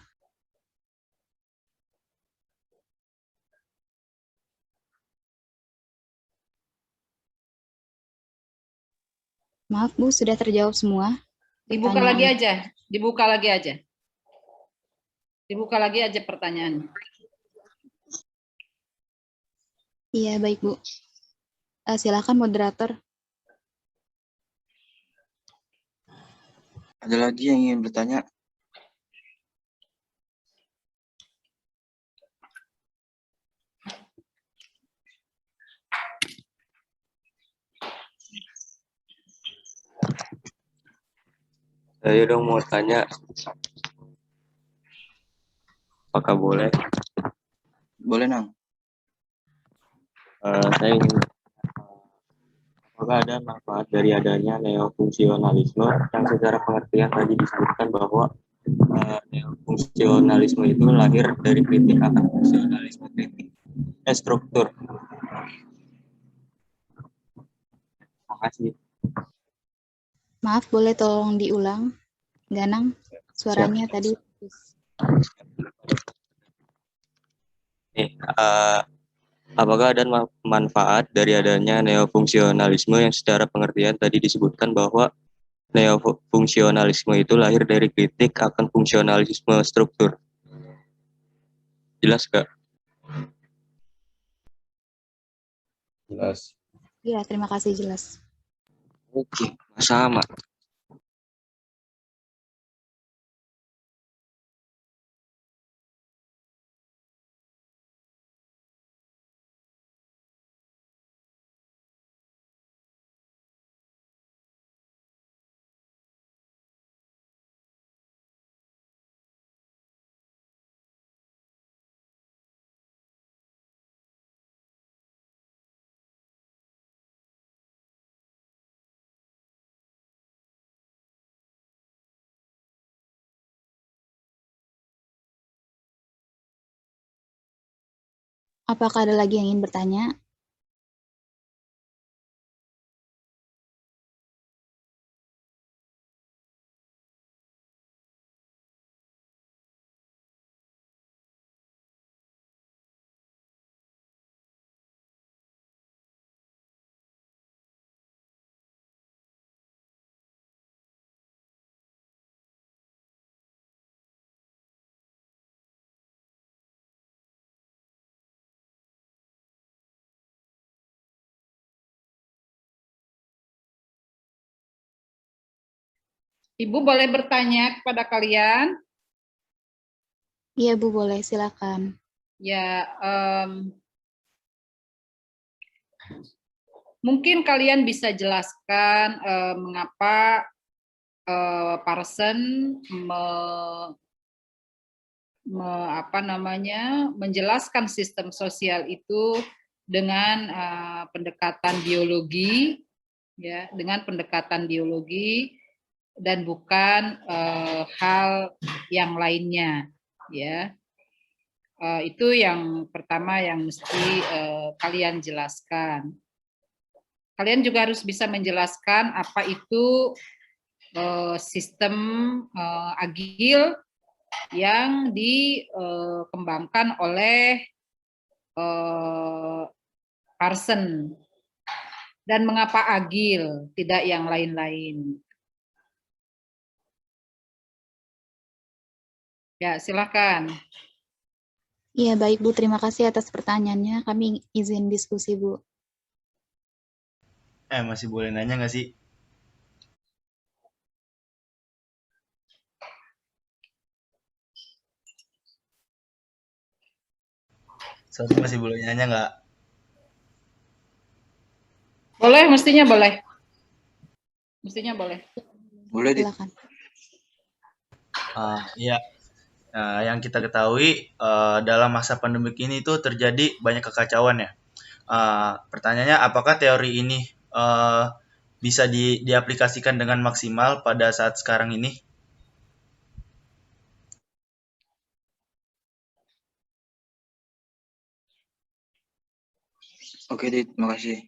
Maaf Bu, sudah terjawab semua? Dibuka lagi aja, dibuka lagi aja. Dibuka lagi aja pertanyaannya. Iya, baik Bu. Silakan moderator. Ada lagi yang ingin bertanya? Saya dong mau tanya, apakah boleh? Boleh, Nang. Saya ingin, apakah ada manfaat dari adanya neofungsionalisme yang secara pengertian tadi disebutkan bahwa neofungsionalisme itu lahir dari kritik akan fungsionalisme struktur. Terima kasih. Maaf, boleh tolong diulang? Ganang, suaranya Siap. tadi. Apakah ada manfaat dari adanya neofungsionalisme yang secara pengertian tadi disebutkan bahwa neofungsionalisme itu lahir dari kritik akan fungsionalisme struktur? Jelas gak? Jelas. Iya, terima kasih jelas. Oke, sama. Apakah ada lagi yang ingin bertanya? Ibu boleh bertanya kepada kalian? Iya Bu, boleh, silakan. Ya, mungkin kalian bisa jelaskan mengapa Parson menjelaskan sistem sosial itu dengan pendekatan biologi, ya, dengan pendekatan biologi dan bukan hal yang lainnya, ya. Itu yang pertama yang mesti kalian jelaskan. Kalian juga harus bisa menjelaskan apa itu sistem agil yang dikembangkan oleh Parsons dan mengapa agil, tidak yang lain-lain. Ya, silakan. Iya, baik Bu. Terima kasih atas pertanyaannya. Kami izin diskusi, Bu. Masih boleh nanya nggak sih? Sorry, masih boleh nanya nggak? Boleh, mestinya boleh. Mestinya boleh. Boleh, Dit. Silakan. Iya. Yang kita ketahui dalam masa pandemik ini tuh terjadi banyak kekacauan ya. Pertanyaannya, apakah teori ini bisa diaplikasikan dengan maksimal pada saat sekarang ini? Oke, Dit, makasih.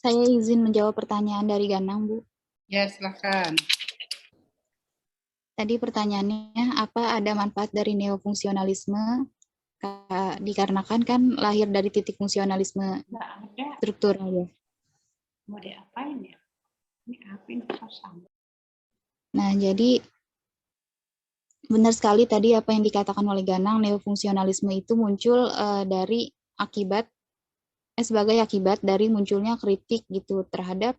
Saya izin menjawab pertanyaan dari Ganang, Bu. Ya, silakan. Tadi pertanyaannya, apa ada manfaat dari neofungsionalisme? Dikarenakan kan lahir dari titik fungsionalisme struktural ya. Mau diapain ya? Ini apa ini? Nah, jadi benar sekali tadi apa yang dikatakan oleh Ganang, neofungsionalisme itu muncul dari sebagai akibat dari munculnya kritik gitu terhadap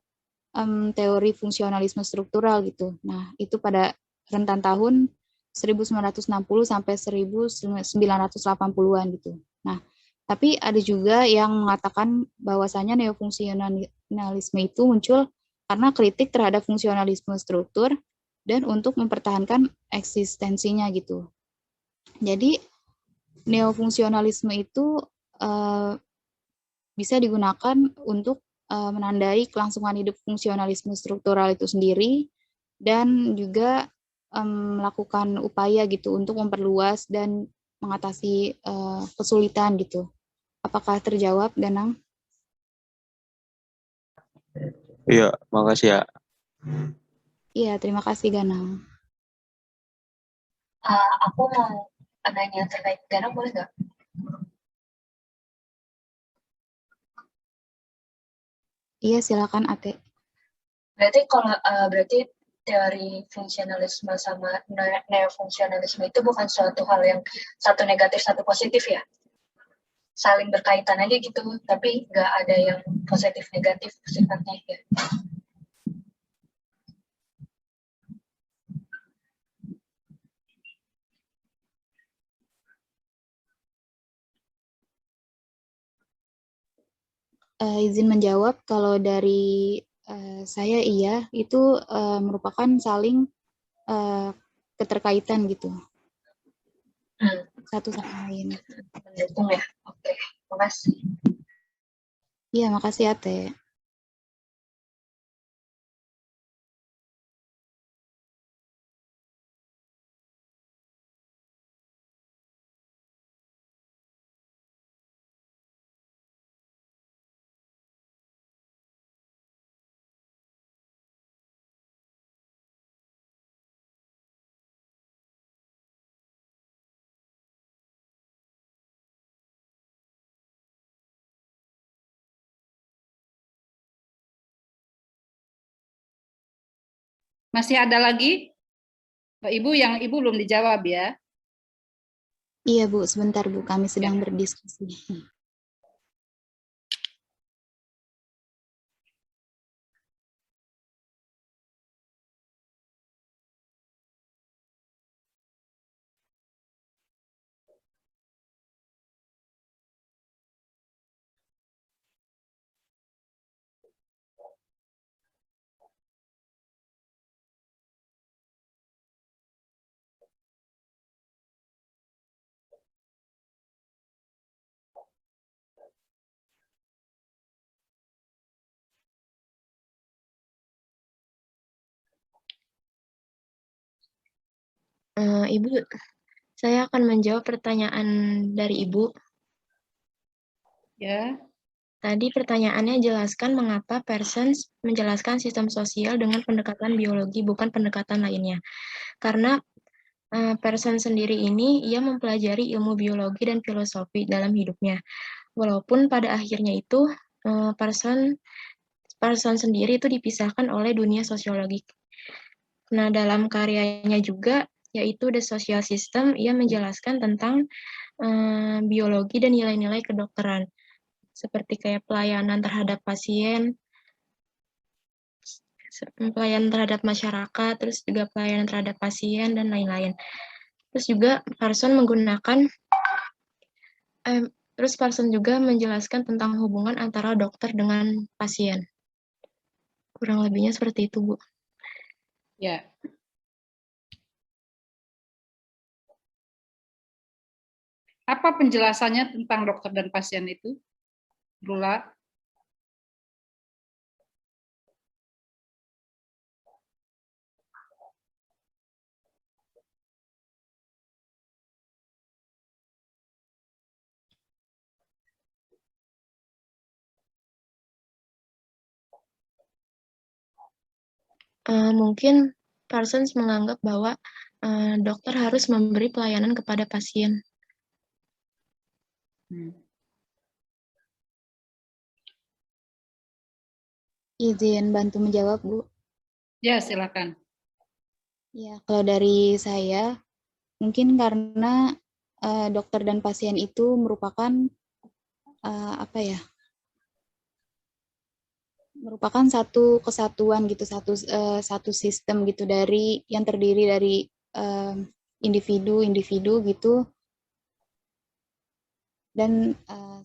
teori fungsionalisme struktural gitu. Nah, itu pada rentan tahun 1960 sampai 1980-an gitu. Nah, tapi ada juga yang mengatakan bahwasanya neofungsionalisme itu muncul karena kritik terhadap fungsionalisme struktur dan untuk mempertahankan eksistensinya gitu. Jadi neofungsionalisme itu bisa digunakan untuk menandai kelangsungan hidup fungsionalisme struktural itu sendiri dan juga melakukan upaya gitu untuk memperluas dan mengatasi kesulitan gitu. Apakah terjawab, Ganang? Iya, makasih ya. Iya, terima kasih, Ganang. Aku mau nanya terkait Ganang, boleh nggak? Iya, silakan, Ate. Berarti teori fungsionalisme sama neofungsionalisme itu bukan suatu hal yang satu negatif, satu positif ya? Saling berkaitan aja gitu, tapi nggak ada yang positif negatif sifatnya ya. Izin menjawab, kalau dari saya iya, itu merupakan saling keterkaitan gitu. satu sama lain. Mendukung ya. Oke, makasih. Iya, makasih Ate. Masih ada lagi? Mbak Ibu yang Ibu belum dijawab ya? Iya Bu, sebentar Bu, kami sedang berdiskusi. Ibu, saya akan menjawab pertanyaan dari Ibu. Ya. Tadi pertanyaannya jelaskan mengapa Parsons menjelaskan sistem sosial dengan pendekatan biologi, bukan pendekatan lainnya. Karena Parsons sendiri ini, ia mempelajari ilmu biologi dan filosofi dalam hidupnya. Walaupun pada akhirnya itu, Parsons sendiri itu dipisahkan oleh dunia sosiologi. Nah, dalam karyanya juga, yaitu The Social System, ia menjelaskan tentang biologi dan nilai-nilai kedokteran, seperti kayak pelayanan terhadap pasien, pelayanan terhadap masyarakat, terus juga pelayanan terhadap pasien, dan lain-lain. Terus juga Parsons juga menjelaskan tentang hubungan antara dokter dengan pasien. Kurang lebihnya seperti itu, Bu. Ya. Apa penjelasannya tentang dokter dan pasien itu, Rula? Mungkin Parsons menganggap bahwa dokter harus memberi pelayanan kepada pasien. Izin bantu menjawab, Bu. Ya, silakan. Ya, kalau dari saya, mungkin karena dokter dan pasien itu merupakan merupakan satu kesatuan gitu, satu sistem gitu dari yang terdiri dari individu-individu gitu, dan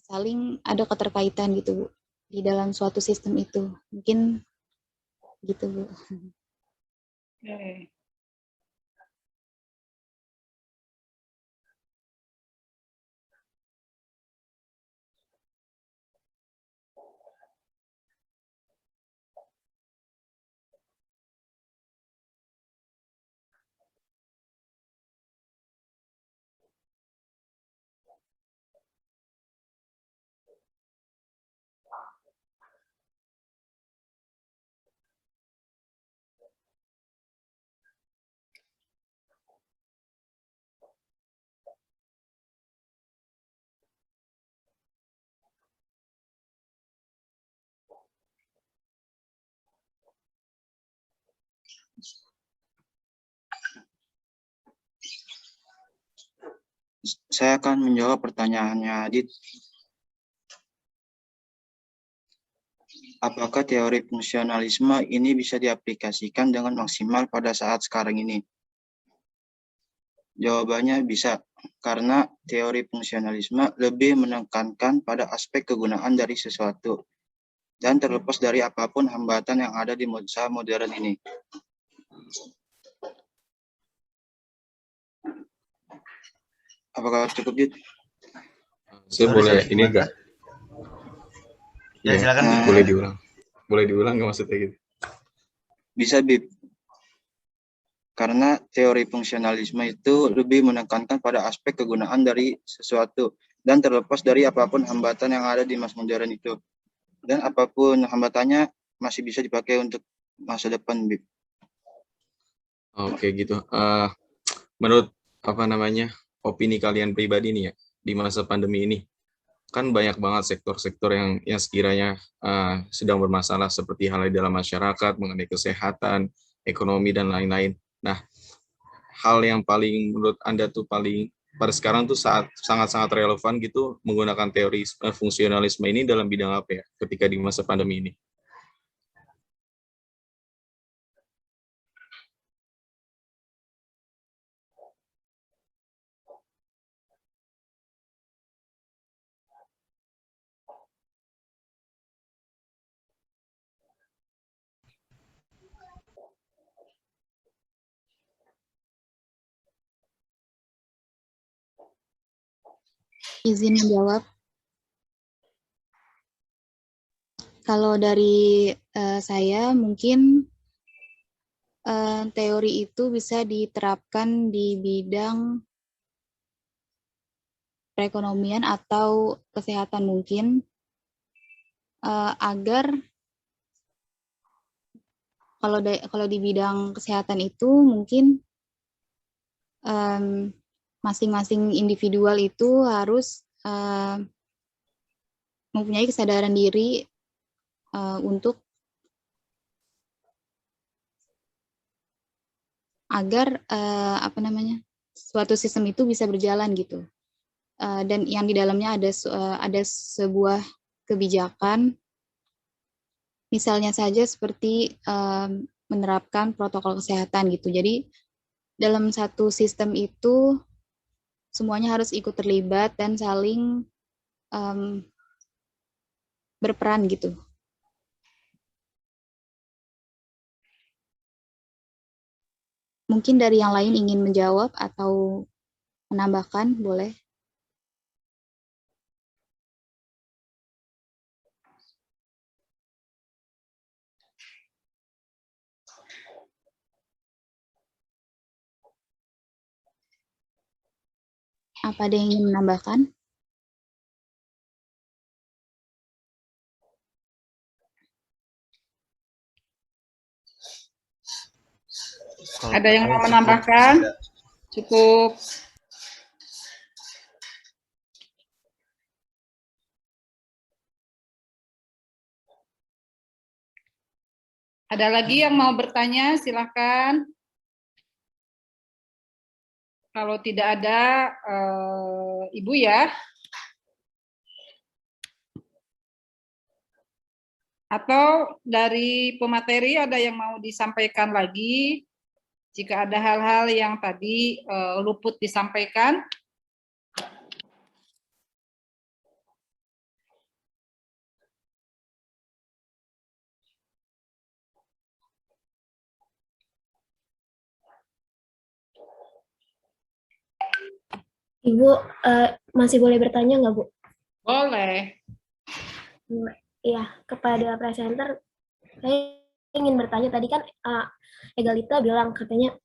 saling ada keterkaitan gitu Bu di dalam suatu sistem itu. Mungkin gitu Bu. Oke. Saya akan menjawab pertanyaannya Adit. Apakah teori fungsionalisme ini bisa diaplikasikan dengan maksimal pada saat sekarang ini? Jawabannya bisa, karena teori fungsionalisme lebih menekankan pada aspek kegunaan dari sesuatu, dan terlepas dari apapun hambatan yang ada di masa modern ini. Apakah cukup, Jit? Saya Sorry, boleh sorry, ini gimana? enggak? Ya, silakan, Bib. Boleh diulang. Boleh diulang nggak maksudnya gitu? Bisa, Bib. Karena teori fungsionalisme itu lebih menekankan pada aspek kegunaan dari sesuatu dan terlepas dari apapun hambatan yang ada di masa modern itu. Dan apapun hambatannya masih bisa dipakai untuk masa depan, Bib. Oke gitu. Menurut opini kalian pribadi nih ya di masa pandemi ini, kan banyak banget sektor-sektor yang sekiranya sedang bermasalah seperti halnya dalam masyarakat mengenai kesehatan, ekonomi dan lain-lain. Nah, hal yang paling menurut Anda tuh paling pada sekarang tuh sangat-sangat relevan gitu menggunakan teori fungsionalisme ini dalam bidang apa ya ketika di masa pandemi ini? Izin menjawab. Kalau dari saya mungkin teori itu bisa diterapkan di bidang perekonomian atau kesehatan mungkin agar kalau di bidang kesehatan itu mungkin masing-masing individual itu harus mempunyai kesadaran diri untuk agar suatu sistem itu bisa berjalan gitu. Dan yang di dalamnya ada sebuah kebijakan, misalnya saja seperti menerapkan protokol kesehatan gitu. Jadi dalam satu sistem itu semuanya harus ikut terlibat dan saling berperan gitu. Mungkin dari yang lain ingin menjawab atau menambahkan, boleh. Apa ada yang ingin menambahkan? Ada yang mau menambahkan? Cukup. Ada lagi yang mau bertanya? Silakan. Kalau tidak ada, Ibu ya. Atau dari pemateri ada yang mau disampaikan lagi? Jika ada hal-hal yang tadi luput disampaikan. Ibu, masih boleh bertanya nggak, Bu? Boleh. Iya, kepada presenter, saya ingin bertanya, tadi kan Egalita bilang katanya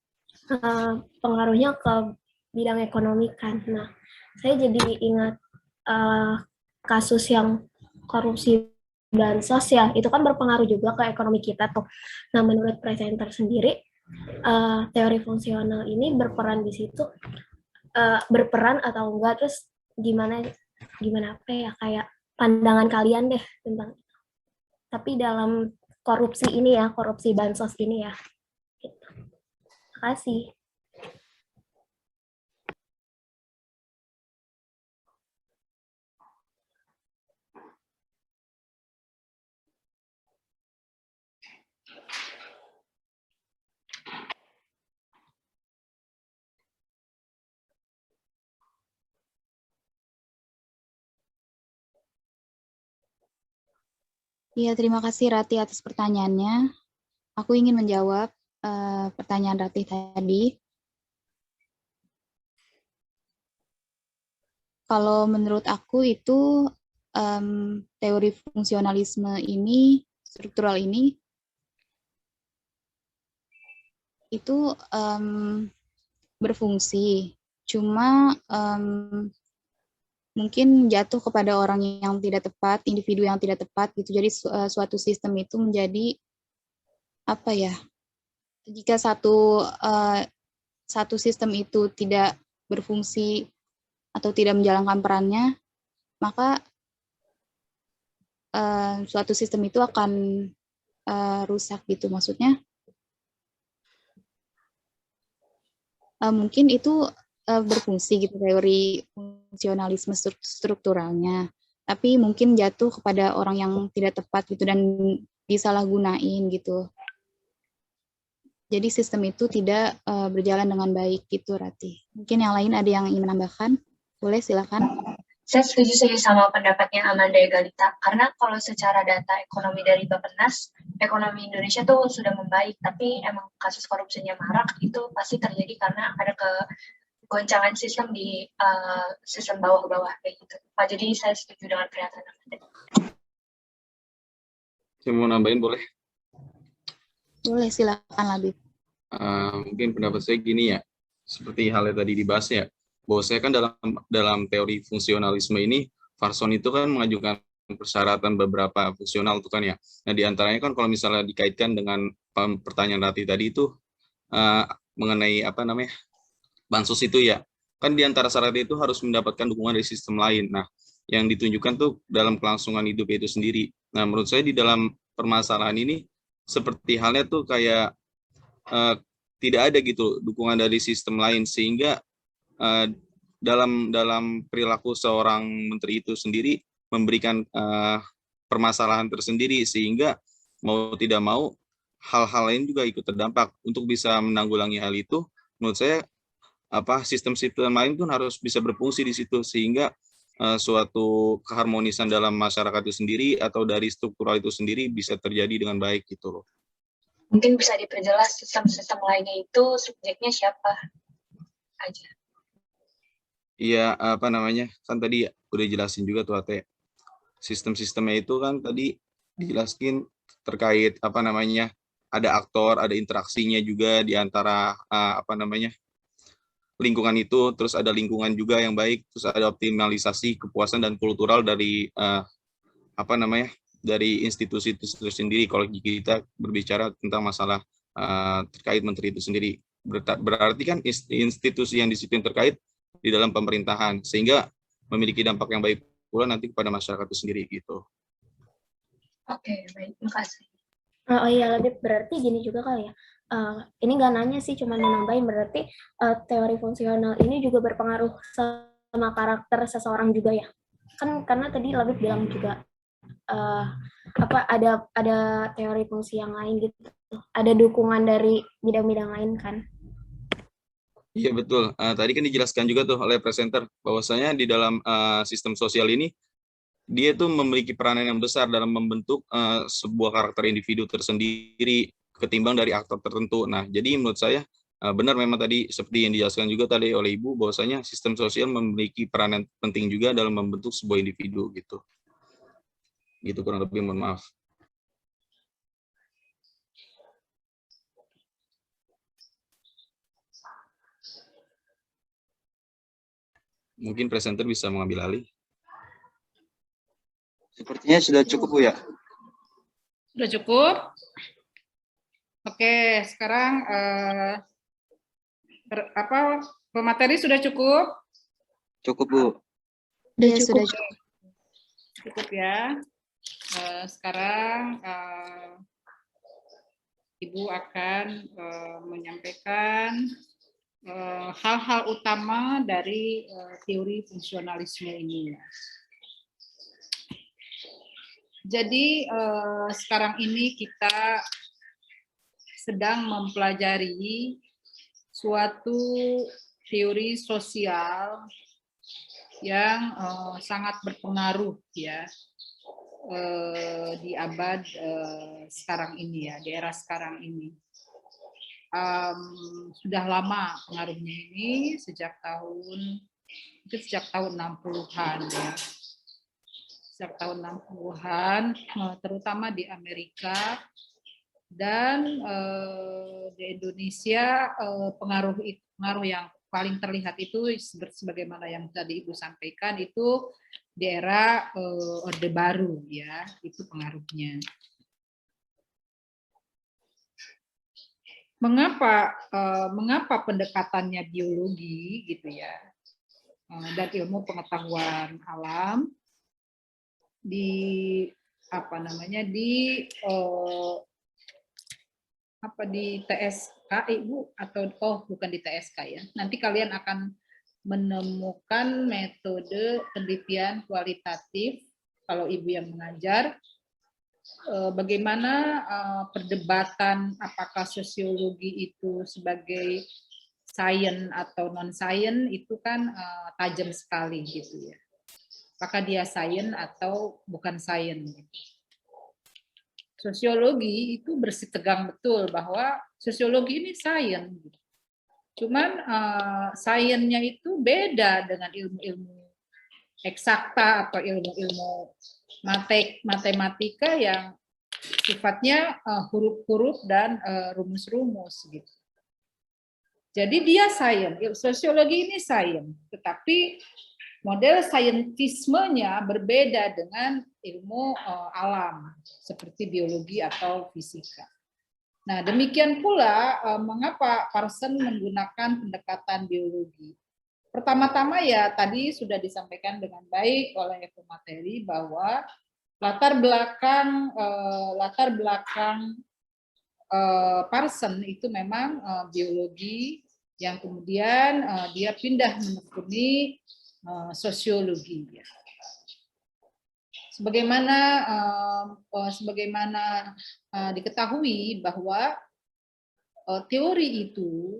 pengaruhnya ke bidang ekonomi kan. Nah, saya jadi ingat kasus yang korupsi bansos ya, itu kan berpengaruh juga ke ekonomi kita tuh. Nah, menurut presenter sendiri, teori fungsional ini berperan di situ, berperan atau enggak, terus gimana apa ya, kayak pandangan kalian deh tentang itu. Tapi dalam korupsi ini ya, korupsi bansos ini ya. Gitu. Terima kasih. Iya, terima kasih Rati atas pertanyaannya. Aku ingin menjawab pertanyaan Rati tadi. Kalau menurut aku itu teori fungsionalisme ini, struktural ini, itu berfungsi. Cuma mungkin jatuh kepada orang yang tidak tepat, individu yang tidak tepat gitu. Jadi suatu sistem itu menjadi apa ya? Jika satu sistem itu tidak berfungsi atau tidak menjalankan perannya, maka suatu sistem itu akan rusak gitu. Maksudnya mungkin itu berfungsi gitu teori fungsionalisme strukturalnya, tapi mungkin jatuh kepada orang yang tidak tepat gitu dan disalahgunain gitu. Jadi sistem itu tidak berjalan dengan baik gitu, Rati. Mungkin yang lain ada yang ingin menambahkan? Boleh, silakan. Saya setuju sih sama pendapatnya Amanda Egalita, karena kalau secara data ekonomi dari Bappenas, ekonomi Indonesia tuh sudah membaik, tapi emang kasus korupsinya marak, itu pasti terjadi karena ada kegoncangan sistem di sistem bawah-bawah kayak gitu. Pak, jadi saya setuju dengan pernyataan Amanda. Saya mau nambahin boleh? Boleh, silakan Labib. Mungkin pendapat saya gini ya, seperti halnya tadi dibahas ya, bahwa saya kan dalam teori fungsionalisme ini, Farson itu kan mengajukan persyaratan beberapa fungsional itu kan ya. Nah diantaranya kan kalau misalnya dikaitkan dengan pertanyaan Rati tadi itu mengenai apa namanya bansos itu ya, kan diantara syaratnya itu harus mendapatkan dukungan dari sistem lain. Nah yang ditunjukkan tuh dalam kelangsungan hidup itu sendiri. Nah menurut saya di dalam permasalahan ini seperti halnya tuh kayak tidak ada gitu dukungan dari sistem lain, sehingga dalam perilaku seorang menteri itu sendiri memberikan permasalahan tersendiri, sehingga mau tidak mau hal-hal lain juga ikut terdampak. Untuk bisa menanggulangi hal itu, menurut saya sistem-sistem lain pun harus bisa berfungsi di situ, sehingga suatu keharmonisan dalam masyarakat itu sendiri atau dari struktural itu sendiri bisa terjadi dengan baik gitu loh. Mungkin bisa diperjelas sistem-sistem lainnya itu subjeknya siapa aja. Iya, apa namanya, kan tadi udah jelasin juga tuh Ate. Sistem-sistemnya itu kan tadi dijelaskin terkait apa namanya, ada aktor, ada interaksinya juga di antara apa namanya, lingkungan itu, terus ada lingkungan juga yang baik, terus ada optimalisasi kepuasan dan kultural dari apa namanya, dari institusi itu sendiri. Kalau kita berbicara tentang masalah terkait menteri itu sendiri, berarti kan institusi yang disiplin terkait di dalam pemerintahan, sehingga memiliki dampak yang baik pula nanti kepada masyarakat itu sendiri gitu. Oke, baik, makasih. Oh iya, lebih berarti gini juga kali ya. Ini nggak nanya sih, cuma nambahin, berarti teori fungsional ini juga berpengaruh sama karakter seseorang juga ya. Kan karena tadi Labib bilang juga ada teori fungsi yang lain gitu. Ada dukungan dari bidang-bidang lain kan. Iya betul. Tadi kan dijelaskan juga tuh oleh presenter bahwasanya di dalam sistem sosial ini dia tuh memiliki peranan yang besar dalam membentuk sebuah karakter individu tersendiri ketimbang dari aktor tertentu. Nah, jadi menurut saya benar memang tadi seperti yang dijelaskan juga tadi oleh Ibu bahwasanya sistem sosial memiliki peranan penting juga dalam membentuk sebuah individu gitu. Gitu kurang lebih, mohon maaf. Mungkin presenter bisa mengambil alih. Sepertinya sudah cukup, Bu, ya? Sudah cukup? Oke, sekarang pemateri sudah cukup? Cukup, Bu. Ya, sudah cukup. Cukup ya. Sekarang Ibu akan menyampaikan hal-hal utama dari teori fungsionalisme ini. Jadi sekarang ini kita sedang mempelajari suatu teori sosial yang sangat berpengaruh ya di abad sekarang ini ya, di era sekarang ini. Sudah lama pengaruhnya ini, sejak tahun Itu sejak tahun 60-an ya. Sejak tahun 60-an, terutama di Amerika dan di Indonesia, pengaruh yang paling terlihat itu sebagaimana yang tadi Ibu sampaikan itu di era Orde Baru ya, itu pengaruhnya. Mengapa pendekatannya biologi gitu ya, dan ilmu pengetahuan alam di di TSK Ibu, atau bukan di TSK ya. Nanti kalian akan menemukan metode penelitian kualitatif kalau Ibu yang mengajar, bagaimana perdebatan apakah sosiologi itu sebagai sains atau non sains itu kan tajam sekali gitu ya. Apakah dia sains atau bukan sains? Sosiologi itu bersitegang betul bahwa sosiologi ini sains. Cuman sainsnya itu beda dengan ilmu-ilmu eksakta atau ilmu-ilmu matematika yang sifatnya huruf-huruf dan rumus-rumus gitu. Jadi dia sains, sosiologi ini sains, tetapi model saintismenya berbeda dengan ilmu alam seperti biologi atau fisika. Nah, demikian pula mengapa Parsons menggunakan pendekatan biologi. Pertama-tama ya tadi sudah disampaikan dengan baik oleh pemateri bahwa latar belakang Parsons itu memang biologi yang kemudian dia pindah menekuni sosiologi. Ya. Sebagaimana diketahui bahwa teori itu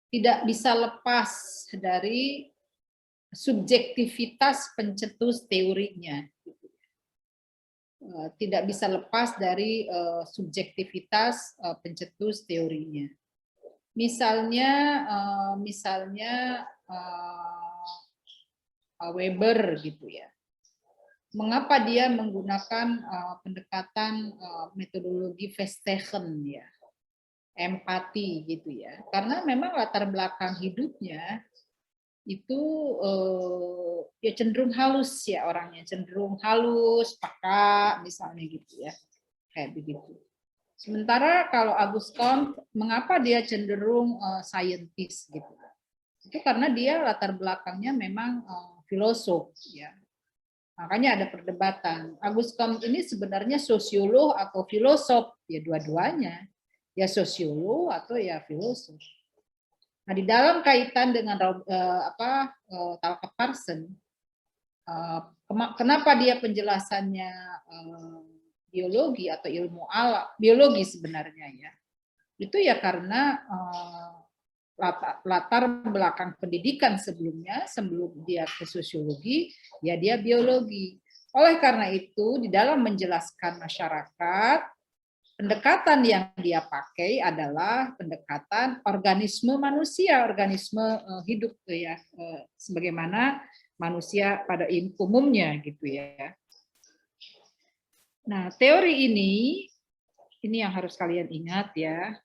tidak bisa lepas dari subjektivitas pencetus teorinya. Tidak bisa lepas dari subjektivitas pencetus teorinya. Misalnya Weber gitu ya. Mengapa dia menggunakan pendekatan metodologi Verstehen ya, empati gitu ya? Karena memang latar belakang hidupnya itu ya cenderung halus ya orangnya, cenderung halus, peka misalnya gitu ya, kayak begitu. Sementara kalau Auguste Comte, mengapa dia cenderung scientist gitu? Itu karena dia latar belakangnya memang filosof ya. Makanya ada perdebatan. Auguste Comte ini sebenarnya sosiolog atau filosof, ya dua-duanya. Ya sosiolog atau ya filosof. Nah, di dalam kaitan dengan Talcott Parsons, kenapa dia penjelasannya biologi atau ilmu alam, biologi sebenarnya ya. Itu ya karena latar belakang pendidikan sebelumnya, sebelum dia ke sosiologi, ya dia biologi. Oleh karena itu, di dalam menjelaskan masyarakat, pendekatan yang dia pakai adalah pendekatan organisme manusia, organisme hidup ya, sebagaimana manusia pada umumnya gitu ya. Nah, teori ini yang harus kalian ingat ya.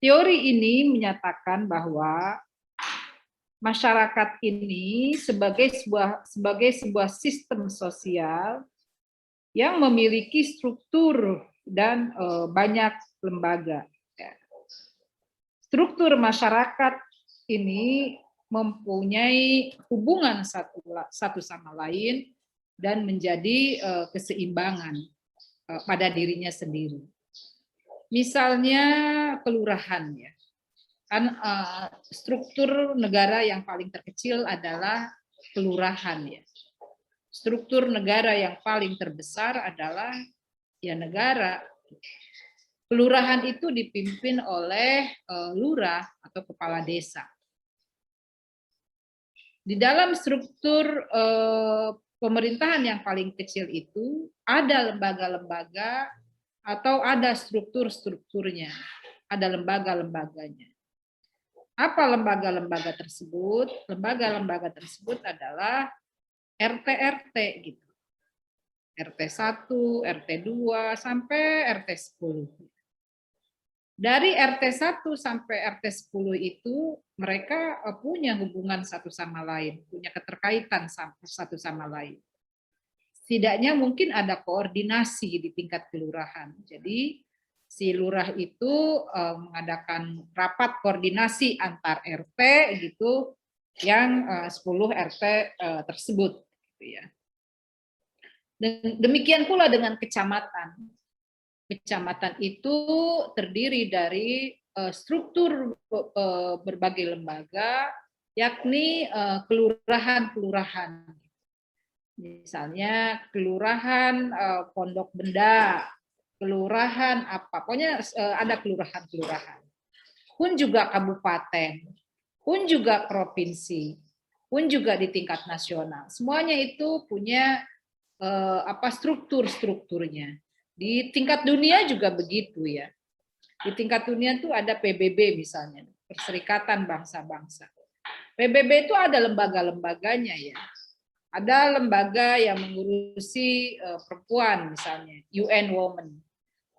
Teori ini menyatakan bahwa masyarakat ini sebagai sebuah sistem sosial yang memiliki struktur dan banyak lembaga. Struktur masyarakat ini mempunyai hubungan satu sama lain dan menjadi keseimbangan pada dirinya sendiri. Misalnya kelurahan ya. Kan struktur negara yang paling terkecil adalah kelurahan ya. Struktur negara yang paling terbesar adalah ya negara. Kelurahan itu dipimpin oleh lurah atau kepala desa. Di dalam struktur pemerintahan yang paling kecil itu ada lembaga-lembaga atau ada struktur-strukturnya, ada lembaga-lembaganya. Apa lembaga-lembaga tersebut? Lembaga-lembaga tersebut adalah RT-RT gitu. RT 1, RT 2 sampai RT 10. Dari RT 1 sampai RT 10 itu mereka punya hubungan satu sama lain, punya keterkaitan satu sama lain. Setidaknya mungkin ada koordinasi di tingkat kelurahan. Jadi si lurah itu mengadakan rapat koordinasi antar RT gitu yang 10 RT tersebut gitu ya. Dan demikian pula dengan kecamatan. Kecamatan itu terdiri dari struktur berbagai lembaga, yakni kelurahan-kelurahan. Misalnya kelurahan Pondok Benda, kelurahan apa, pokoknya ada kelurahan-kelurahan. Pun juga kabupaten, pun juga provinsi, pun juga di tingkat nasional. Semuanya itu punya strukturnya. Di tingkat dunia juga begitu ya. Di tingkat dunia itu ada PBB misalnya, Perserikatan Bangsa-Bangsa. PBB itu ada lembaga-lembaganya ya. Ada lembaga yang mengurusi perempuan misalnya, UN Women.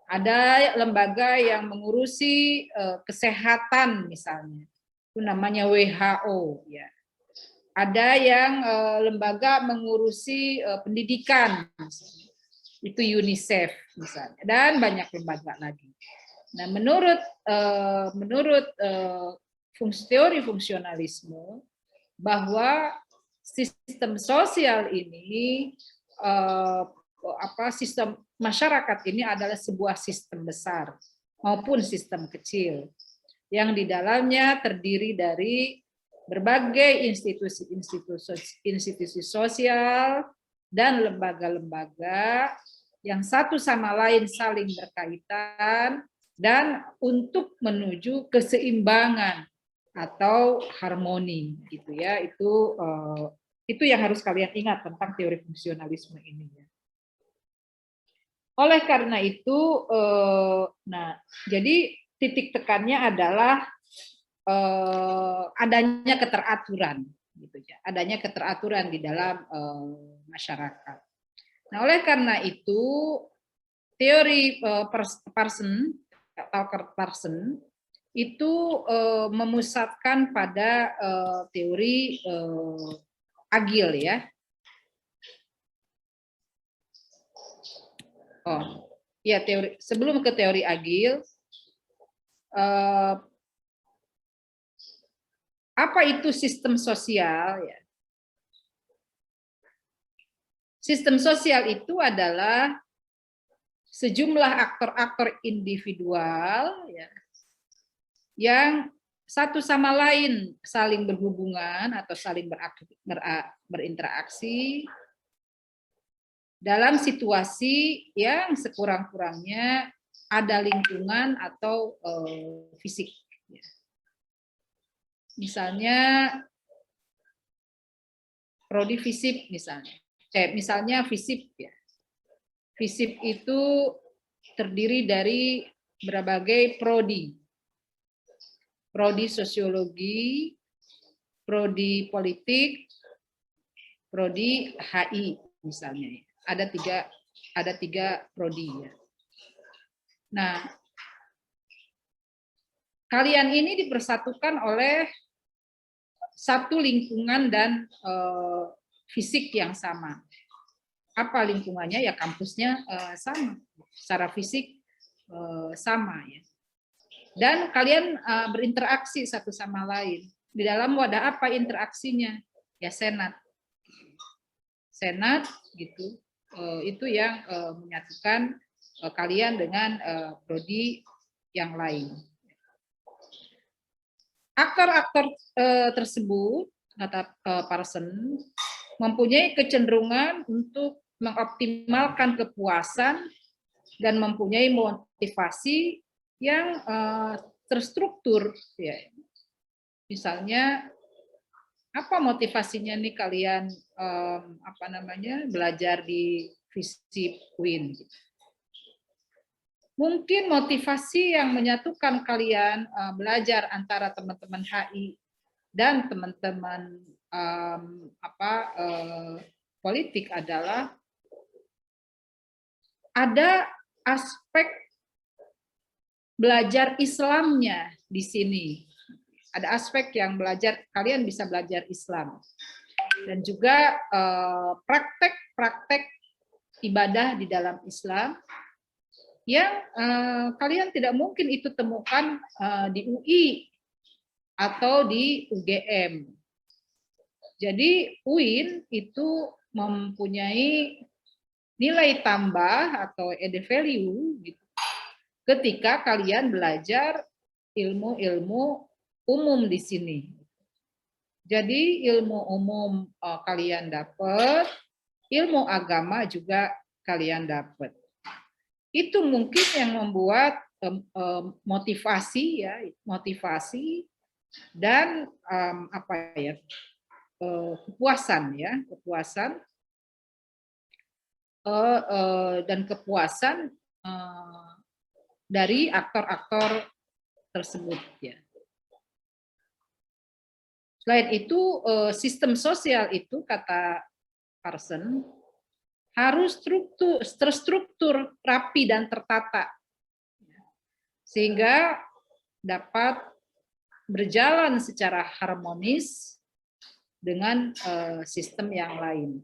Ada lembaga yang mengurusi kesehatan misalnya, itu namanya WHO ya. Ada yang lembaga mengurusi pendidikan, misalnya. Itu UNICEF misalnya, dan banyak lembaga lagi. Nah, menurut teori fungsionalisme bahwa sistem sosial ini, sistem masyarakat ini adalah sebuah sistem besar maupun sistem kecil yang di dalamnya terdiri dari berbagai institusi sosial dan lembaga-lembaga yang satu sama lain saling berkaitan dan untuk menuju keseimbangan atau harmoni gitu ya. Itu yang harus kalian ingat tentang teori fungsionalisme ini ya. Oleh karena itu jadi titik tekannya adalah adanya keteraturan gitu ya. Adanya keteraturan di dalam masyarakat. Nah, oleh karena itu teori Parson itu memusatkan pada teori Agil ya. Teori sebelum ke teori Agil, apa itu sistem sosial ya? Sistem sosial itu adalah sejumlah aktor-aktor individual ya, yang satu sama lain saling berhubungan atau saling berinteraksi dalam situasi yang sekurang-kurangnya ada lingkungan atau fisik. Misalnya prodi FISIP misalnya. Misalnya FISIP ya. FISIP itu terdiri dari berbagai prodi. Prodi sosiologi, prodi politik, prodi HI misalnya. Ada tiga prodi ya. Nah, kalian ini dipersatukan oleh satu lingkungan dan fisik yang sama. Apa lingkungannya? Ya kampusnya sama, secara fisik sama ya. Dan kalian berinteraksi satu sama lain. Di dalam wadah apa interaksinya? Ya senat. Senat gitu. Itu yang menyatukan kalian dengan prodi yang lain. Aktor-aktor tersebut, kata Parson, mempunyai kecenderungan untuk mengoptimalkan kepuasan dan mempunyai motivasi yang terstruktur. Ya. Misalnya, apa motivasinya nih kalian belajar di FISIP UIN? Mungkin motivasi yang menyatukan kalian belajar antara teman-teman HI dan teman-teman politik adalah ada aspek belajar Islamnya di sini. Ada aspek yang kalian bisa belajar Islam. Dan juga praktek-praktek ibadah di dalam Islam yang kalian tidak mungkin itu temukan di UI atau di UGM. Jadi UIN itu mempunyai nilai tambah atau added value gitu, ketika kalian belajar ilmu-ilmu umum di sini. Jadi ilmu umum kalian dapat, ilmu agama juga kalian dapat. Itu mungkin yang membuat motivasi dan kepuasan dan kepuasan dari aktor-aktor tersebut ya. Selain itu, sistem sosial itu, kata Parson, harus terstruktur, rapi, dan tertata. Sehingga dapat berjalan secara harmonis dengan sistem yang lain.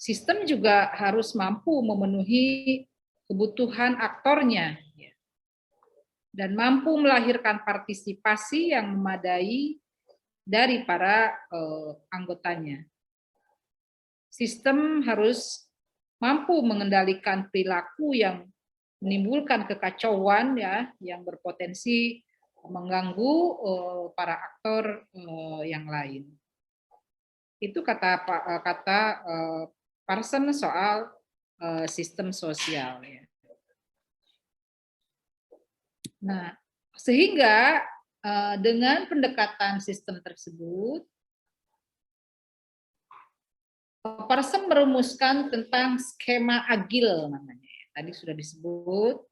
Sistem juga harus mampu memenuhi kebutuhan aktornya, dan mampu melahirkan partisipasi yang memadai dari para anggotanya. Sistem harus mampu mengendalikan perilaku yang menimbulkan kekacauan ya, yang berpotensi mengganggu para aktor yang lain. Itu kata Parson soal sistem sosial ya. Nah, sehingga dengan pendekatan sistem tersebut, Parson merumuskan tentang skema agil namanya. Tadi sudah disebut.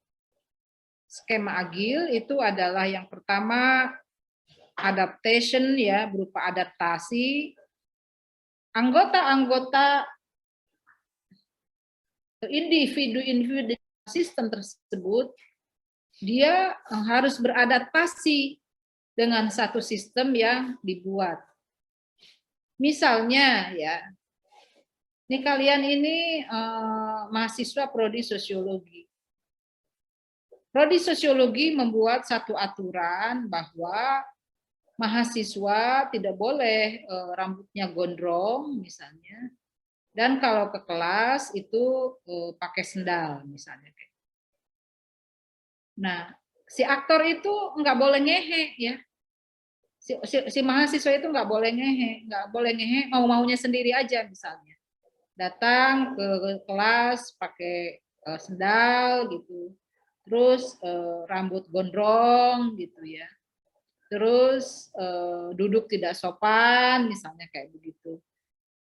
Skema agil itu adalah yang pertama adaptation ya, berupa adaptasi. Anggota-anggota individu-individu sistem tersebut dia harus beradaptasi dengan satu sistem yang dibuat. Misalnya ya, ini kalian ini mahasiswa prodi sosiologi. Prodi sosiologi membuat satu aturan bahwa mahasiswa tidak boleh rambutnya gondrong misalnya, dan kalau ke kelas itu pakai sendal misalnya. Nah, si aktor itu nggak boleh ngehe ya. Si mahasiswa itu nggak boleh ngehe, mau-maunya sendiri aja misalnya. Datang ke kelas pakai sendal gitu, terus rambut gondrong gitu ya, terus duduk tidak sopan misalnya kayak begitu.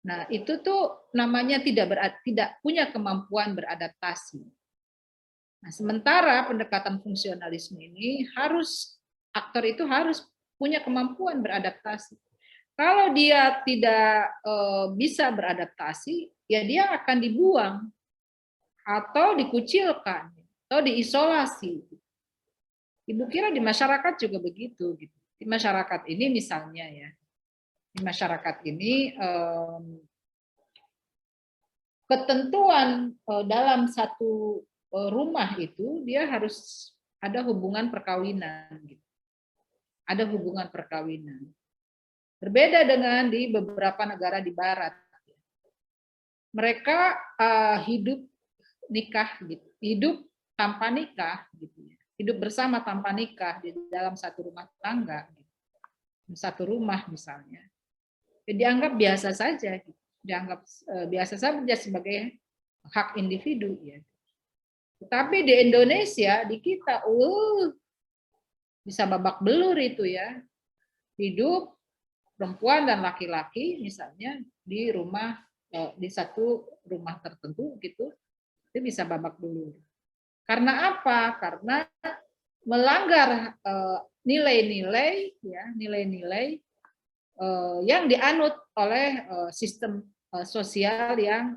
Nah, itu tuh namanya tidak punya kemampuan beradaptasi. Nah, sementara pendekatan fungsionalisme ini aktor itu harus punya kemampuan beradaptasi. Kalau dia tidak bisa beradaptasi, ya dia akan dibuang atau dikucilkan atau diisolasi. Ibu kira di masyarakat juga begitu gitu. Di masyarakat ini misalnya ya, di masyarakat ini ketentuan dalam satu rumah itu dia harus ada hubungan perkawinan gitu. Ada hubungan perkawinan. Berbeda dengan di beberapa negara di barat. Mereka hidup nikah gitu. Hidup tanpa nikah gitu ya. Hidup bersama tanpa nikah di dalam satu rumah tangga gitu. Satu rumah misalnya. Dianggap biasa saja gitu. Dianggap biasa saja sebagai hak individu ya. Tetapi di Indonesia, di kita, bisa babak belur itu ya. Hidup perempuan dan laki-laki misalnya di rumah, di satu rumah tertentu gitu, Itu bisa babak belur. Karena apa? Karena melanggar nilai-nilai yang dianut oleh sistem sosial yang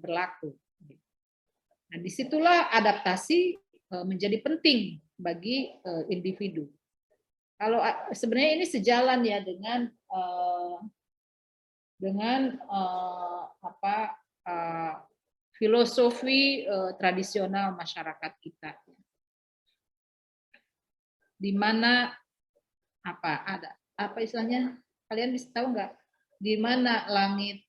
berlaku. Nah, disitulah adaptasi menjadi penting bagi individu. Kalau sebenarnya ini sejalan ya dengan filosofi tradisional masyarakat kita, di mana apa istilahnya, kalian bisa tahu nggak? Di mana langit,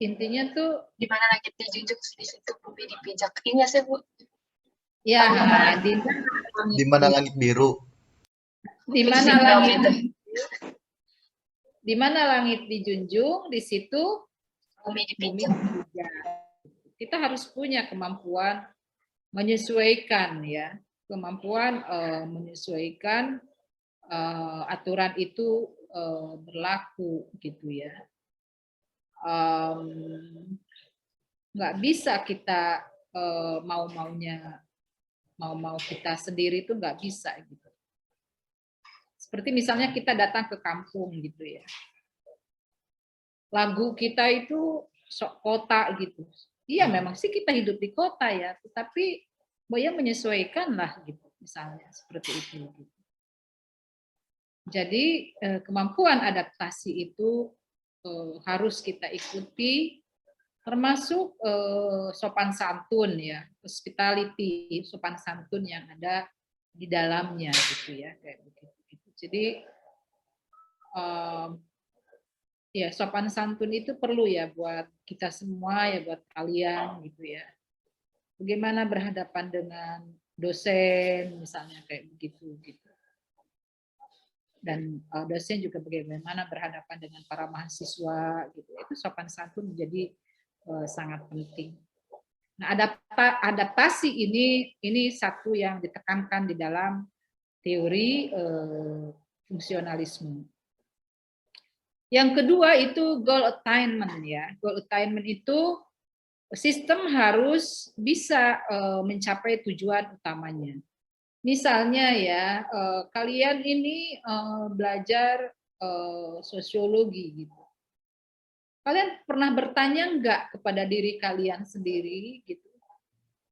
intinya tuh Di mana langit dijunjung, di situ bumi dipijak. Ini ya sih Bu. ya, Di mana langit biru. Di mana langit dijunjung, di situ bumi dipijak. Kita harus punya kemampuan menyesuaikan ya, menyesuaikan aturan itu berlaku gitu ya. Nggak bisa kita mau kita sendiri itu nggak bisa gitu. Seperti misalnya kita datang ke kampung gitu ya. Lagu kita itu sok kota gitu. Iya memang sih kita hidup di kota ya, tetapi ya menyesuaikan lah gitu, misalnya seperti itu. Gitu. Jadi kemampuan adaptasi itu harus kita ikuti, termasuk sopan santun ya, hospitality, sopan santun yang ada di dalamnya gitu ya, kayak begitu. Jadi ya sopan santun itu perlu ya buat kita semua ya, buat kalian gitu ya. Bagaimana berhadapan dengan dosen misalnya kayak begitu gitu. Dan dosen juga bagaimana berhadapan dengan para mahasiswa gitu. Itu sopan santun menjadi sangat penting. Nah, adaptasi ini satu yang ditekankan di dalam teori fungsionalisme. Yang kedua itu goal attainment ya. Goal attainment itu sistem harus bisa mencapai tujuan utamanya. Misalnya ya, kalian ini belajar sosiologi gitu. Kalian pernah bertanya nggak kepada diri kalian sendiri gitu?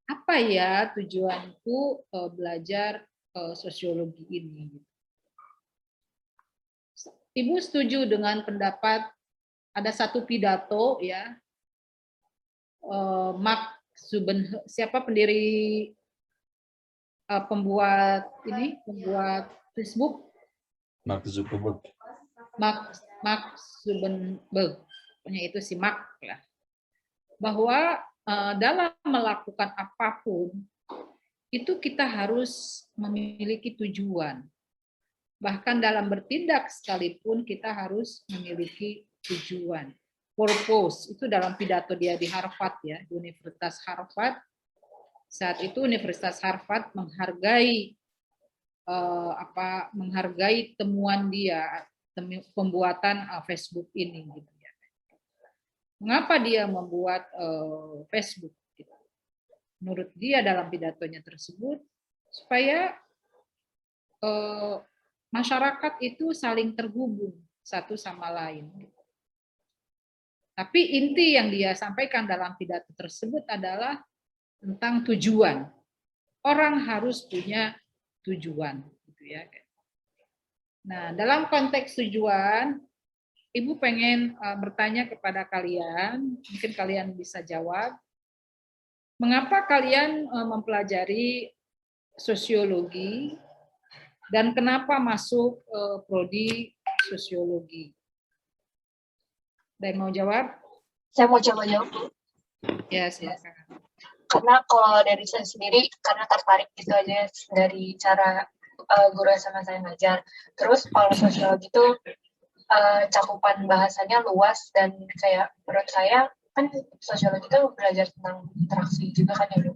Apa ya tujuanku belajar sosiologi ini? Ibu setuju dengan pendapat ada satu pidato ya, Mark Zuckerberg, siapa pendiri pembuat Facebook? Mark Zuckerberg. Mark Zuckerberg, pokoknya itu si Mark lah. Bahwa dalam melakukan apapun itu kita harus memiliki tujuan. Bahkan dalam bertindak sekalipun kita harus memiliki tujuan. Purpose itu dalam pidato dia di Harvard ya, di Universitas Harvard. Saat itu Universitas Harvard menghargai temuan dia, pembuatan Facebook ini gitu ya. Mengapa dia membuat Facebook? Gitu. Menurut dia dalam pidatonya tersebut supaya masyarakat itu saling terhubung satu sama lain. Tapi inti yang dia sampaikan dalam pidato tersebut adalah tentang tujuan. Orang harus punya tujuan, gitu ya. Nah, dalam konteks tujuan, Ibu pengen bertanya kepada kalian, mungkin kalian bisa jawab, mengapa kalian mempelajari sosiologi dan kenapa masuk prodi sosiologi? Ada yang mau jawab? Saya mau coba jawab. Ya, silakan. Karena kalau dari saya sendiri, karena tertarik gitu aja dari cara guru sama saya ngajar. Terus kalau sosiologi itu cakupan bahasanya luas dan kayak menurut saya kan sosiologi itu belajar tentang interaksi juga kan ya Bu.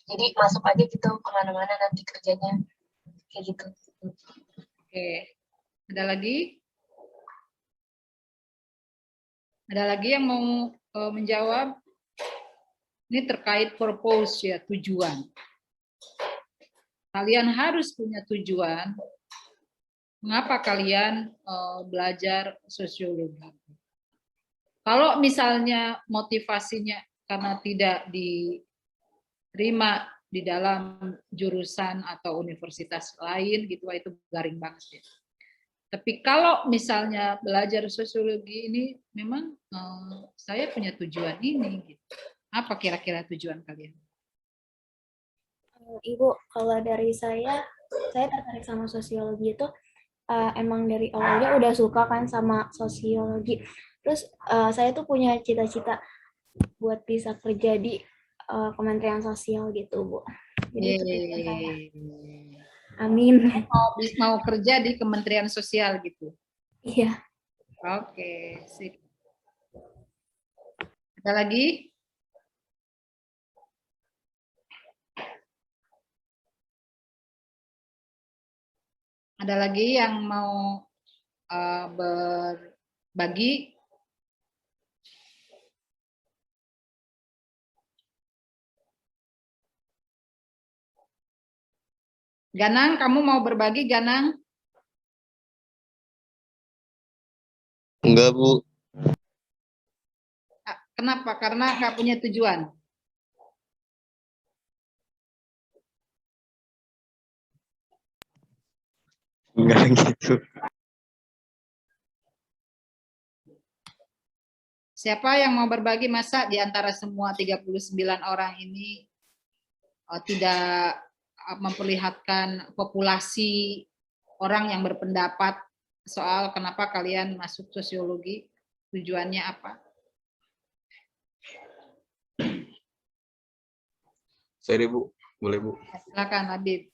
Jadi masuk aja gitu kemana-mana nanti kerjanya kayak gitu. Oke, ada lagi? Ada lagi yang mau menjawab? Ini terkait purpose ya, tujuan. Kalian harus punya tujuan. Mengapa kalian belajar sosiologi? Kalau misalnya motivasinya karena tidak diterima di dalam jurusan atau universitas lain, gitu, itu garing banget ya. Tapi kalau misalnya belajar sosiologi ini memang saya punya tujuan ini, gitu. Apa kira-kira tujuan kalian? Ibu, kalau dari saya tertarik sama sosiologi itu emang dari awalnya udah suka kan sama sosiologi. Terus saya tuh punya cita-cita buat bisa kerja di Kementerian Sosial gitu, Bu. Jadi itu tujuan saya. Amin. Mau kerja di Kementerian Sosial gitu? Iya. Oke, sip. Ada lagi? Ada lagi yang mau berbagi? Ganang, kamu mau berbagi, Ganang? Enggak, Bu. Kenapa? Karena nggak punya tujuan. Enggak gitu. Siapa yang mau berbagi, masa di antara semua 39 orang ini tidak memperlihatkan populasi orang yang berpendapat soal kenapa kalian masuk sosiologi, tujuannya apa? Saya Bu, boleh Bu? Silakan, Habib.